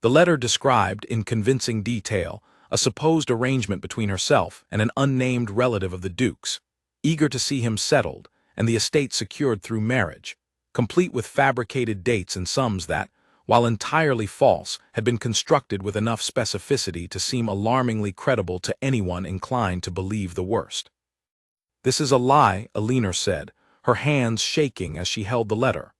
The letter described, in convincing detail, a supposed arrangement between herself and an unnamed relative of the Duke's, eager to see him settled and the estate secured through marriage, complete with fabricated dates and sums that, while entirely false, had been constructed with enough specificity to seem alarmingly credible to anyone inclined to believe the worst. "This is a lie," Alina said, her hands shaking as she held the letter.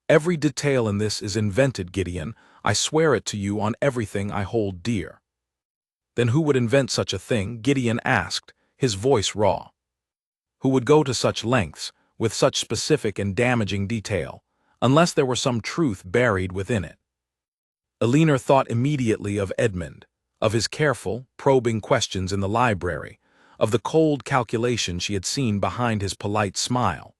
"Every detail in this is invented, Gideon. I swear it to you on everything I hold dear." "Then who would invent such a thing?" Gideon asked, his voice raw. "Who would go to such lengths, with such specific and damaging detail, unless there were some truth buried within it?" Alina thought immediately of Edmund, of his careful, probing questions in the library, of the cold calculation she had seen behind his polite smile.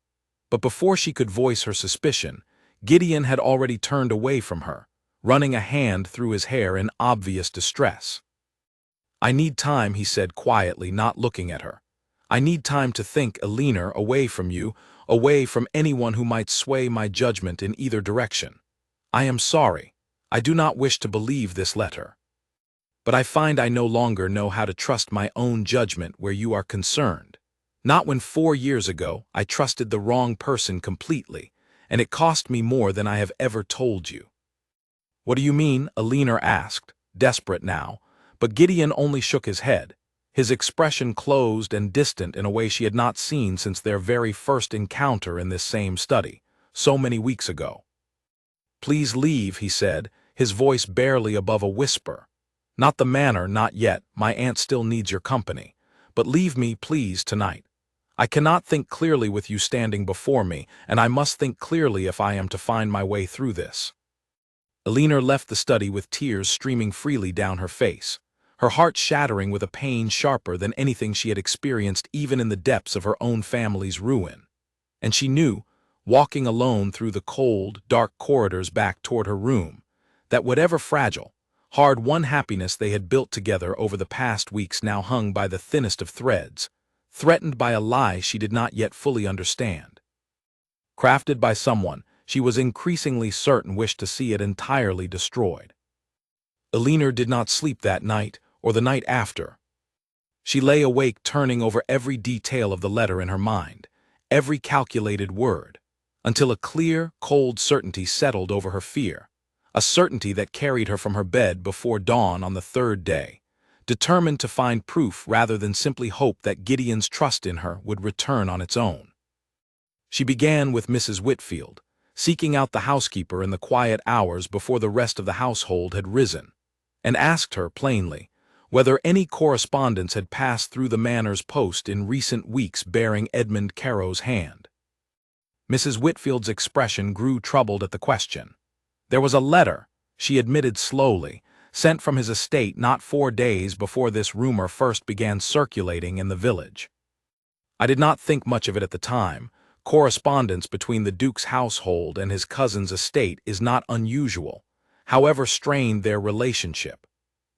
But before she could voice her suspicion, Gideon had already turned away from her, running a hand through his hair in obvious distress. "I need time," he said quietly, not looking at her. "I need time to think, Elinor, away from you, away from anyone who might sway my judgment in either direction. I am sorry. I do not wish to believe this letter. But I find I no longer know how to trust my own judgment where you are concerned. Not when 4 years ago I trusted the wrong person completely, and it cost me more than I have ever told you." "What do you mean?" Elinor asked, desperate now, but Gideon only shook his head, his expression closed and distant in a way she had not seen since their very first encounter in this same study, so many weeks ago. "Please leave," he said, his voice barely above a whisper. "Not the manor, not yet, my aunt still needs your company. But leave me, please, tonight. I cannot think clearly with you standing before me, and I must think clearly if I am to find my way through this." Elinor left the study with tears streaming freely down her face, her heart shattering with a pain sharper than anything she had experienced even in the depths of her own family's ruin. And she knew, walking alone through the cold, dark corridors back toward her room, that whatever fragile, hard-won happiness they had built together over the past weeks now hung by the thinnest of threads, threatened by a lie she did not yet fully understand. Crafted by someone she was increasingly certain wished to see it entirely destroyed. Elinor did not sleep that night or the night after. She lay awake turning over every detail of the letter in her mind, every calculated word, until a clear, cold certainty settled over her fear, a certainty that carried her from her bed before dawn on the third day, determined to find proof rather than simply hope that Gideon's trust in her would return on its own. She began with Mrs. Whitfield, seeking out the housekeeper in the quiet hours before the rest of the household had risen, and asked her plainly whether any correspondence had passed through the manor's post in recent weeks bearing Edmund Caro's hand. Mrs. Whitfield's expression grew troubled at the question. "There was a letter," she admitted slowly, "sent from his estate not 4 days before this rumor first began circulating in the village. I did not think much of it at the time. Correspondence between the Duke's household and his cousin's estate is not unusual, however strained their relationship.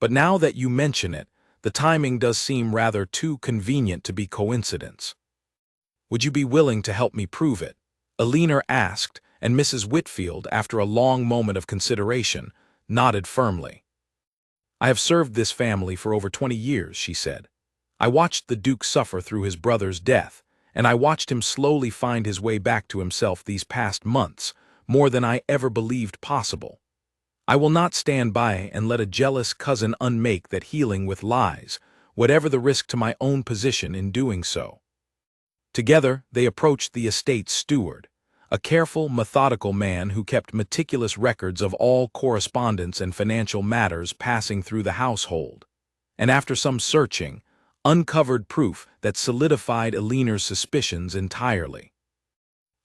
But now that you mention it, the timing does seem rather too convenient to be coincidence. Would you be willing to help me prove it?" Elinor asked, and Mrs. Whitfield, after a long moment of consideration, nodded firmly. "I have served this family for over 20 years, she said. "I watched the Duke suffer through his brother's death, and I watched him slowly find his way back to himself these past months, more than I ever believed possible. I will not stand by and let a jealous cousin unmake that healing with lies, whatever the risk to my own position in doing so." Together they approached the estate's steward, a careful, methodical man who kept meticulous records of all correspondence and financial matters passing through the household, and after some searching, uncovered proof that solidified Elinor's suspicions entirely.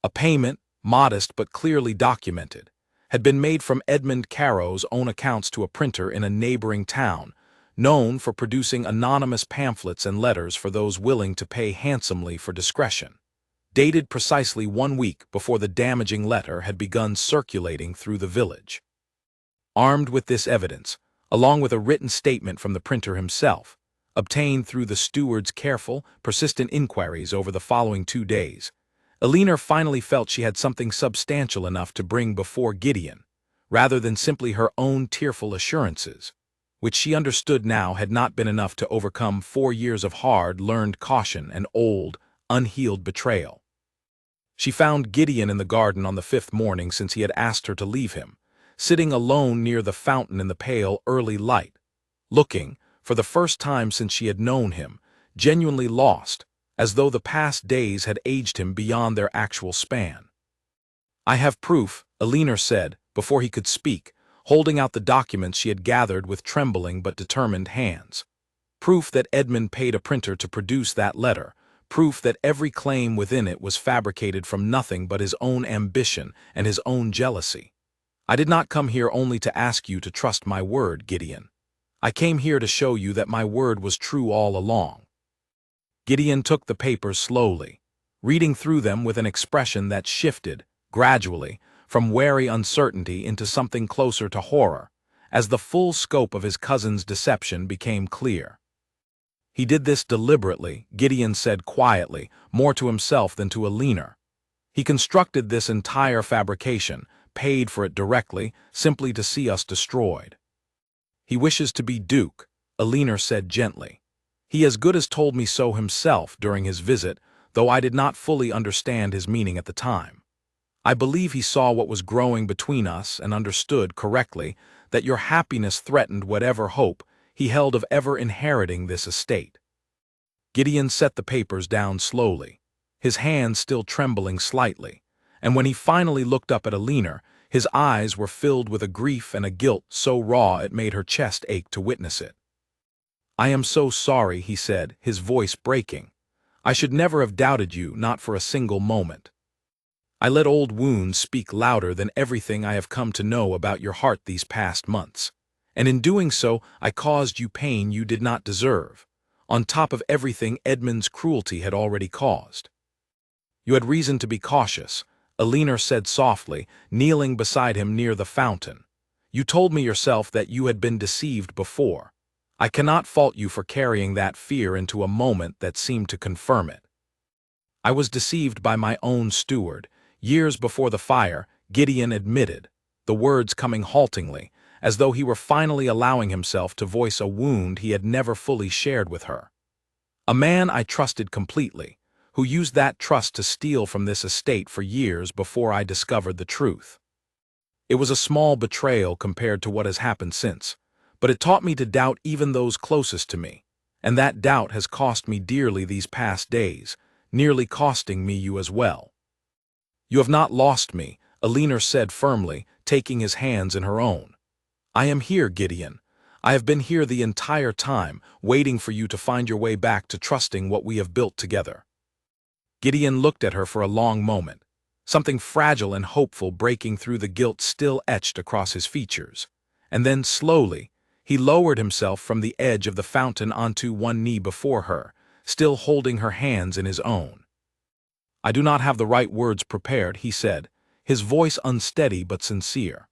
A payment, modest but clearly documented, had been made from Edmund Caro's own accounts to a printer in a neighboring town, known for producing anonymous pamphlets and letters for those willing to pay handsomely for discretion, dated precisely 1 week before the damaging letter had begun circulating through the village. Armed with this evidence, along with a written statement from the printer himself, obtained through the steward's careful, persistent inquiries over the following 2 days, Elinor finally felt she had something substantial enough to bring before Gideon, rather than simply her own tearful assurances, which she understood now had not been enough to overcome 4 years of hard-learned caution and old, unhealed betrayal. She found Gideon in the garden on the 5th morning since he had asked her to leave him, sitting alone near the fountain in the pale early light, looking, for the first time since she had known him, genuinely lost, as though the past days had aged him beyond their actual span. "I have proof," Elinor said, before he could speak, holding out the documents she had gathered with trembling but determined hands. "Proof that Edmund paid a printer to produce that letter, proof that every claim within it was fabricated from nothing but his own ambition and his own jealousy. I did not come here only to ask you to trust my word, Gideon. I came here to show you that my word was true all along." Gideon took the papers slowly, reading through them with an expression that shifted, gradually, from wary uncertainty into something closer to horror, as the full scope of his cousin's deception became clear. He did this deliberately, Gideon said quietly, more to himself than to Alina. He constructed this entire fabrication, paid for it directly, simply to see us destroyed. He wishes to be Duke, Alina said gently. He as good as told me so himself during his visit, though I did not fully understand his meaning at the time. I believe he saw what was growing between us and understood correctly that your happiness threatened whatever hope he held of ever inheriting this estate. Gideon set the papers down slowly, his hands still trembling slightly, and when he finally looked up at Alina, his eyes were filled with a grief and a guilt so raw it made her chest ache to witness it. "I am so sorry," he said, his voice breaking. "I should never have doubted you, not for a single moment. I let old wounds speak louder than everything I have come to know about your heart these past months, and in doing so I caused you pain you did not deserve, on top of everything Edmund's cruelty had already caused. You had reason to be cautious," Alina said softly, kneeling beside him near the fountain. "You told me yourself that you had been deceived before. I cannot fault you for carrying that fear into a moment that seemed to confirm it. I was deceived by my own steward. Years before the fire," Gideon admitted, the words coming haltingly, as though he were finally allowing himself to voice a wound he had never fully shared with her. "A man I trusted completely, who used that trust to steal from this estate for years before I discovered the truth. It was a small betrayal compared to what has happened since, but it taught me to doubt even those closest to me, and that doubt has cost me dearly these past days, nearly costing me you as well." "You have not lost me," Alina said firmly, taking his hands in her own. "I am here, Gideon. I have been here the entire time, waiting for you to find your way back to trusting what we have built together." Gideon looked at her for a long moment, something fragile and hopeful breaking through the guilt still etched across his features, and then slowly, he lowered himself from the edge of the fountain onto one knee before her, still holding her hands in his own. "I do not have the right words prepared," he said, his voice unsteady but sincere.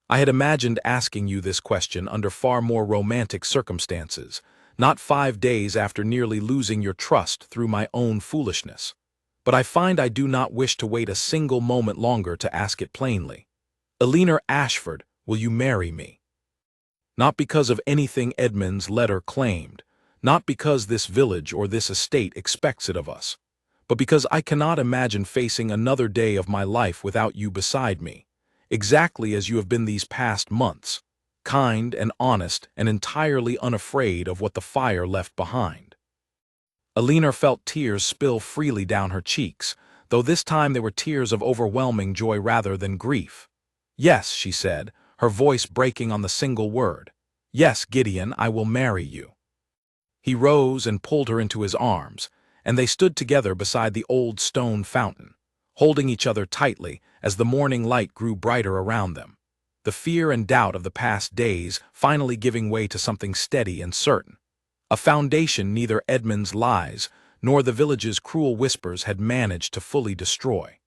"I had imagined asking you this question under far more romantic circumstances, not 5 days after nearly losing your trust through my own foolishness. But I find I do not wish to wait a single moment longer to ask it plainly. Alina Ashford, will you marry me? Not because of anything Edmund's letter claimed, not because this village or this estate expects it of us, but because I cannot imagine facing another day of my life without you beside me, exactly as you have been these past months, kind and honest and entirely unafraid of what the fire left behind." Alina felt tears spill freely down her cheeks, though this time they were tears of overwhelming joy rather than grief. "Yes," she said, her voice breaking on the single word. "Yes, Gideon, I will marry you." He rose and pulled her into his arms, and they stood together beside the old stone fountain, holding each other tightly as the morning light grew brighter around them, the fear and doubt of the past days finally giving way to something steady and certain, a foundation neither Edmund's lies nor the village's cruel whispers had managed to fully destroy.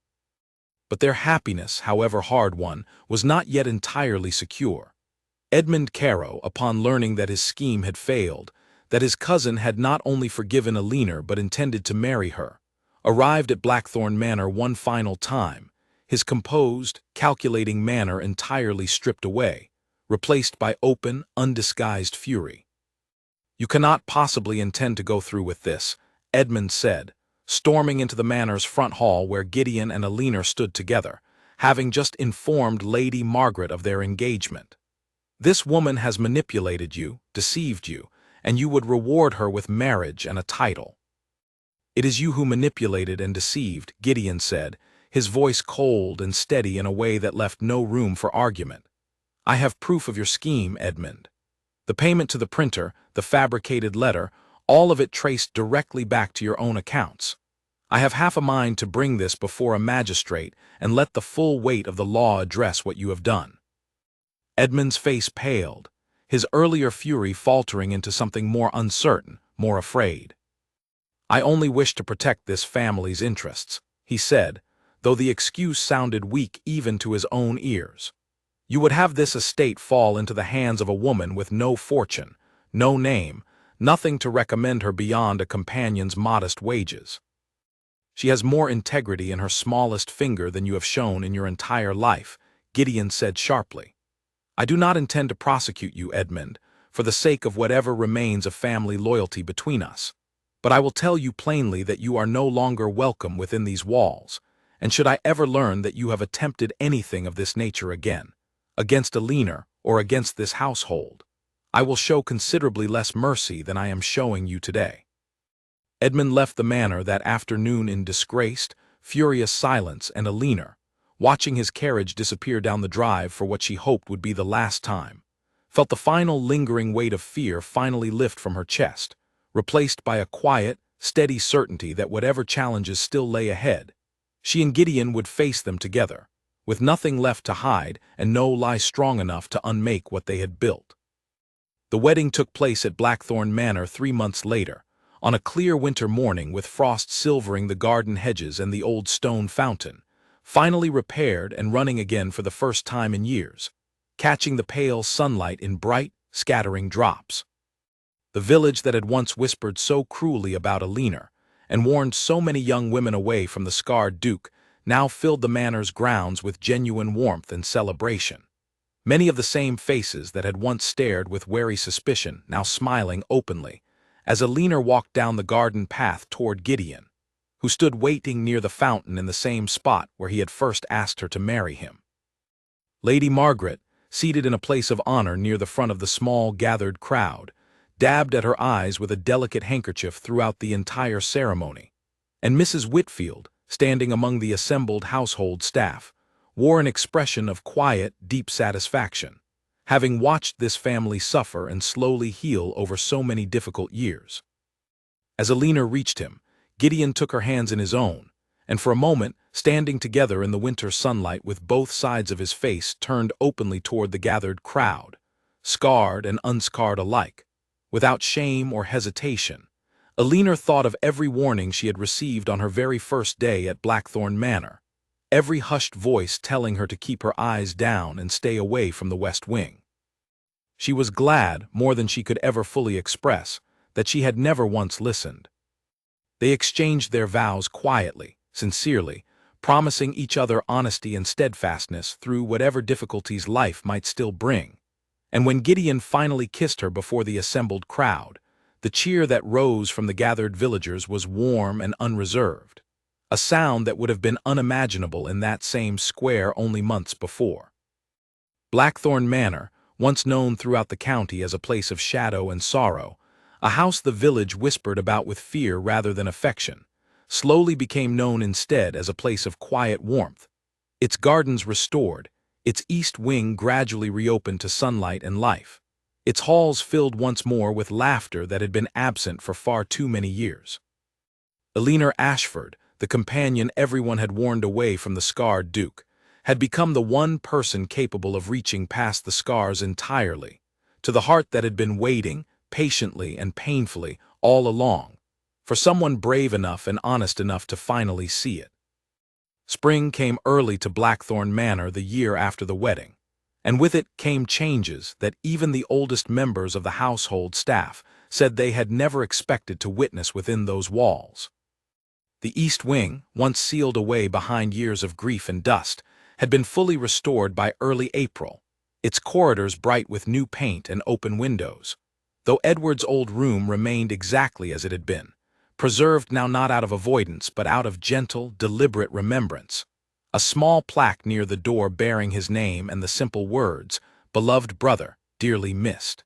But their happiness, however hard won, was not yet entirely secure. Edmund Caro, upon learning that his scheme had failed, that his cousin had not only forgiven Alina but intended to marry her, arrived at Blackthorn Manor one final time, his composed, calculating manner entirely stripped away, replaced by open, undisguised fury. "You cannot possibly intend to go through with this," Edmund said, storming into the manor's front hall where Gideon and Alina stood together, having just informed Lady Margaret of their engagement. "This woman has manipulated you, deceived you, and you would reward her with marriage and a title." "It is you who manipulated and deceived," Gideon said, his voice cold and steady in a way that left no room for argument. "I have proof of your scheme, Edmund. The payment to the printer, the fabricated letter, all of it traced directly back to your own accounts. I have half a mind to bring this before a magistrate and let the full weight of the law address what you have done." Edmund's face paled, his earlier fury faltering into something more uncertain, more afraid. "I only wish to protect this family's interests," he said, though the excuse sounded weak even to his own ears. You would have this estate fall into the hands of a woman with no fortune, no name, nothing to recommend her beyond a companion's modest wages. She has more integrity in her smallest finger than you have shown in your entire life, Gideon said sharply. I do not intend to prosecute you, Edmund, for the sake of whatever remains of family loyalty between us. But I will tell you plainly that you are no longer welcome within these walls, and should I ever learn that you have attempted anything of this nature again, against Alinar or against this household, I will show considerably less mercy than I am showing you today. Edmund left the manor that afternoon in disgraced, furious silence, and Alinar, watching his carriage disappear down the drive for what she hoped would be the last time, felt the final lingering weight of fear finally lift from her chest, replaced by a quiet, steady certainty that whatever challenges still lay ahead, she and Gideon would face them together, with nothing left to hide and no lie strong enough to unmake what they had built. The wedding took place at Blackthorn Manor 3 months later, on a clear winter morning with frost silvering the garden hedges and the old stone fountain, finally repaired and running again for the first time in years, catching the pale sunlight in bright, scattering drops. The village that had once whispered so cruelly about Alinar, and warned so many young women away from the scarred duke, now filled the manor's grounds with genuine warmth and celebration. Many of the same faces that had once stared with wary suspicion now smiling openly, as Alinar walked down the garden path toward Gideon, who stood waiting near the fountain in the same spot where he had first asked her to marry him. Lady Margaret, seated in a place of honor near the front of the small gathered crowd, dabbed at her eyes with a delicate handkerchief throughout the entire ceremony, and Mrs. Whitfield, standing among the assembled household staff, wore an expression of quiet, deep satisfaction, having watched this family suffer and slowly heal over so many difficult years. As Alinar reached him, Gideon took her hands in his own, and for a moment, standing together in the winter sunlight with both sides of his face turned openly toward the gathered crowd, scarred and unscarred alike, without shame or hesitation, Alinar thought of every warning she had received on her very first day at Blackthorn Manor, every hushed voice telling her to keep her eyes down and stay away from the West Wing. She was glad, more than she could ever fully express, that she had never once listened. They exchanged their vows quietly, sincerely, promising each other honesty and steadfastness through whatever difficulties life might still bring. And when Gideon finally kissed her before the assembled crowd, the cheer that rose from the gathered villagers was warm and unreserved, a sound that would have been unimaginable in that same square only months before. Blackthorn Manor, once known throughout the county as a place of shadow and sorrow, a house the village whispered about with fear rather than affection, slowly became known instead as a place of quiet warmth, its gardens restored, its east wing gradually reopened to sunlight and life, its halls filled once more with laughter that had been absent for far too many years. Alinar Ashford, the companion everyone had warned away from the scarred duke, had become the one person capable of reaching past the scars entirely, to the heart that had been waiting, patiently and painfully, all along, for someone brave enough and honest enough to finally see it. Spring came early to Blackthorn Manor the year after the wedding, and with it came changes that even the oldest members of the household staff said they had never expected to witness within those walls. The East Wing, once sealed away behind years of grief and dust, had been fully restored by early April, its corridors bright with new paint and open windows, though Edward's old room remained exactly as it had been, preserved now not out of avoidance but out of gentle, deliberate remembrance, a small plaque near the door bearing his name and the simple words, "Beloved brother, dearly missed."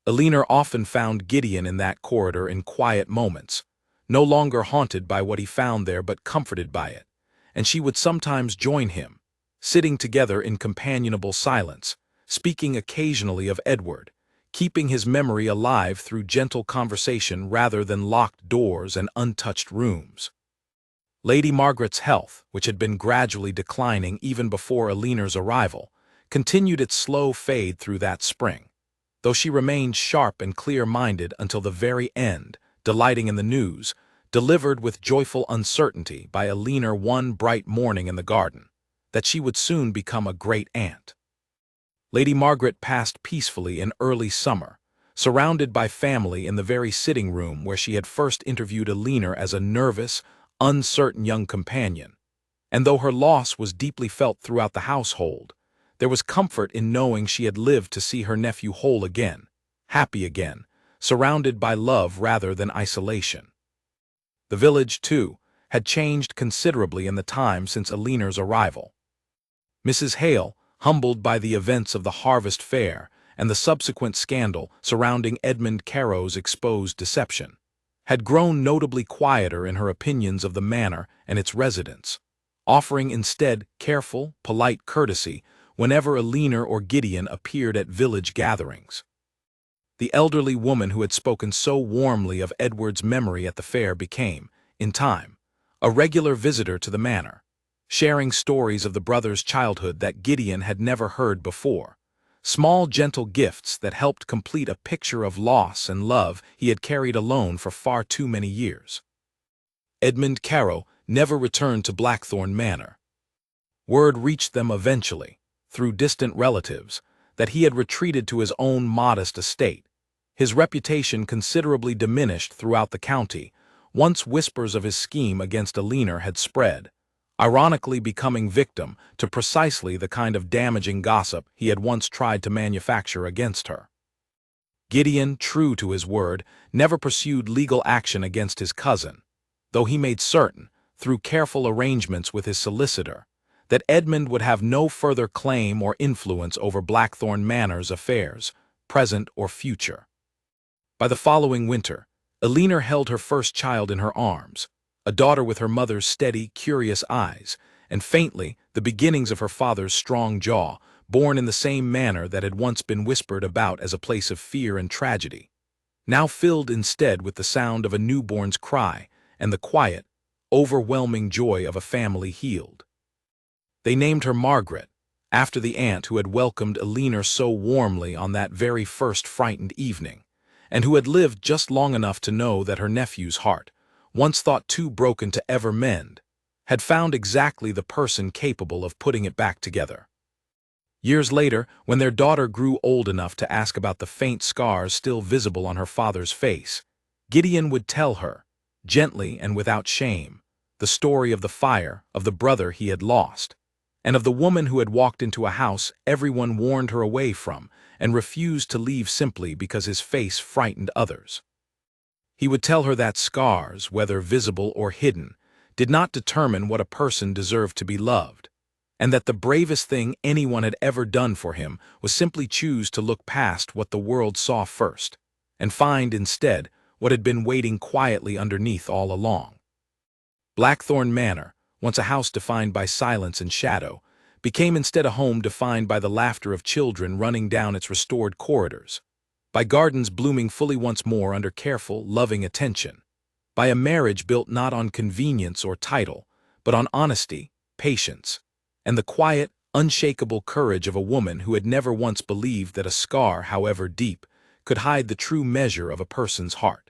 Alinar often found Gideon in that corridor in quiet moments, no longer haunted by what he found there but comforted by it, and she would sometimes join him, sitting together in companionable silence, speaking occasionally of Edward, keeping his memory alive through gentle conversation rather than locked doors and untouched rooms. Lady Margaret's health, which had been gradually declining even before Alinar's arrival, continued its slow fade through that spring, though she remained sharp and clear-minded until the very end, delighting in the news, delivered with joyful uncertainty by Alina one bright morning in the garden, that she would soon become a great aunt. Lady Margaret passed peacefully in early summer, surrounded by family in the very sitting room where she had first interviewed Alina as a nervous, uncertain young companion. And though her loss was deeply felt throughout the household, there was comfort in knowing she had lived to see her nephew whole again, happy again, surrounded by love rather than isolation. The village, too, had changed considerably in the time since Alina's arrival. Mrs. Hale, humbled by the events of the harvest fair and the subsequent scandal surrounding Edmund Caro's exposed deception, had grown notably quieter in her opinions of the manor and its residents, offering instead careful, polite courtesy whenever Alina or Gideon appeared at village gatherings. The elderly woman who had spoken so warmly of Edward's memory at the fair became, in time, a regular visitor to the manor, sharing stories of the brother's childhood that Gideon had never heard before, small gentle gifts that helped complete a picture of loss and love he had carried alone for far too many years. Edmund Caro never returned to Blackthorn Manor. Word reached them eventually, through distant relatives, that he had retreated to his own modest estate, his reputation considerably diminished throughout the county, once whispers of his scheme against Alina had spread, ironically becoming victim to precisely the kind of damaging gossip he had once tried to manufacture against her. Gideon, true to his word, never pursued legal action against his cousin, though he made certain, through careful arrangements with his solicitor, that Edmund would have no further claim or influence over Blackthorn Manor's affairs, present or future. By the following winter, Alina held her first child in her arms, a daughter with her mother's steady, curious eyes, and faintly the beginnings of her father's strong jaw, born in the same manor that had once been whispered about as a place of fear and tragedy, now filled instead with the sound of a newborn's cry and the quiet, overwhelming joy of a family healed. They named her Margaret, after the aunt who had welcomed Alina so warmly on that very first frightened evening, and who had lived just long enough to know that her nephew's heart, once thought too broken to ever mend, had found exactly the person capable of putting it back together. Years later, when their daughter grew old enough to ask about the faint scars still visible on her father's face, Gideon would tell her, gently and without shame, the story of the fire, of the brother he had lost, and of the woman who had walked into a house everyone warned her away from and refused to leave simply because his face frightened others. He would tell her that scars, whether visible or hidden, did not determine what a person deserved to be loved, and that the bravest thing anyone had ever done for him was simply choose to look past what the world saw first, and find instead what had been waiting quietly underneath all along. Blackthorn Manor, once a house defined by silence and shadow, became instead a home defined by the laughter of children running down its restored corridors, by gardens blooming fully once more under careful, loving attention, by a marriage built not on convenience or title, but on honesty, patience, and the quiet, unshakable courage of a woman who had never once believed that a scar, however deep, could hide the true measure of a person's heart.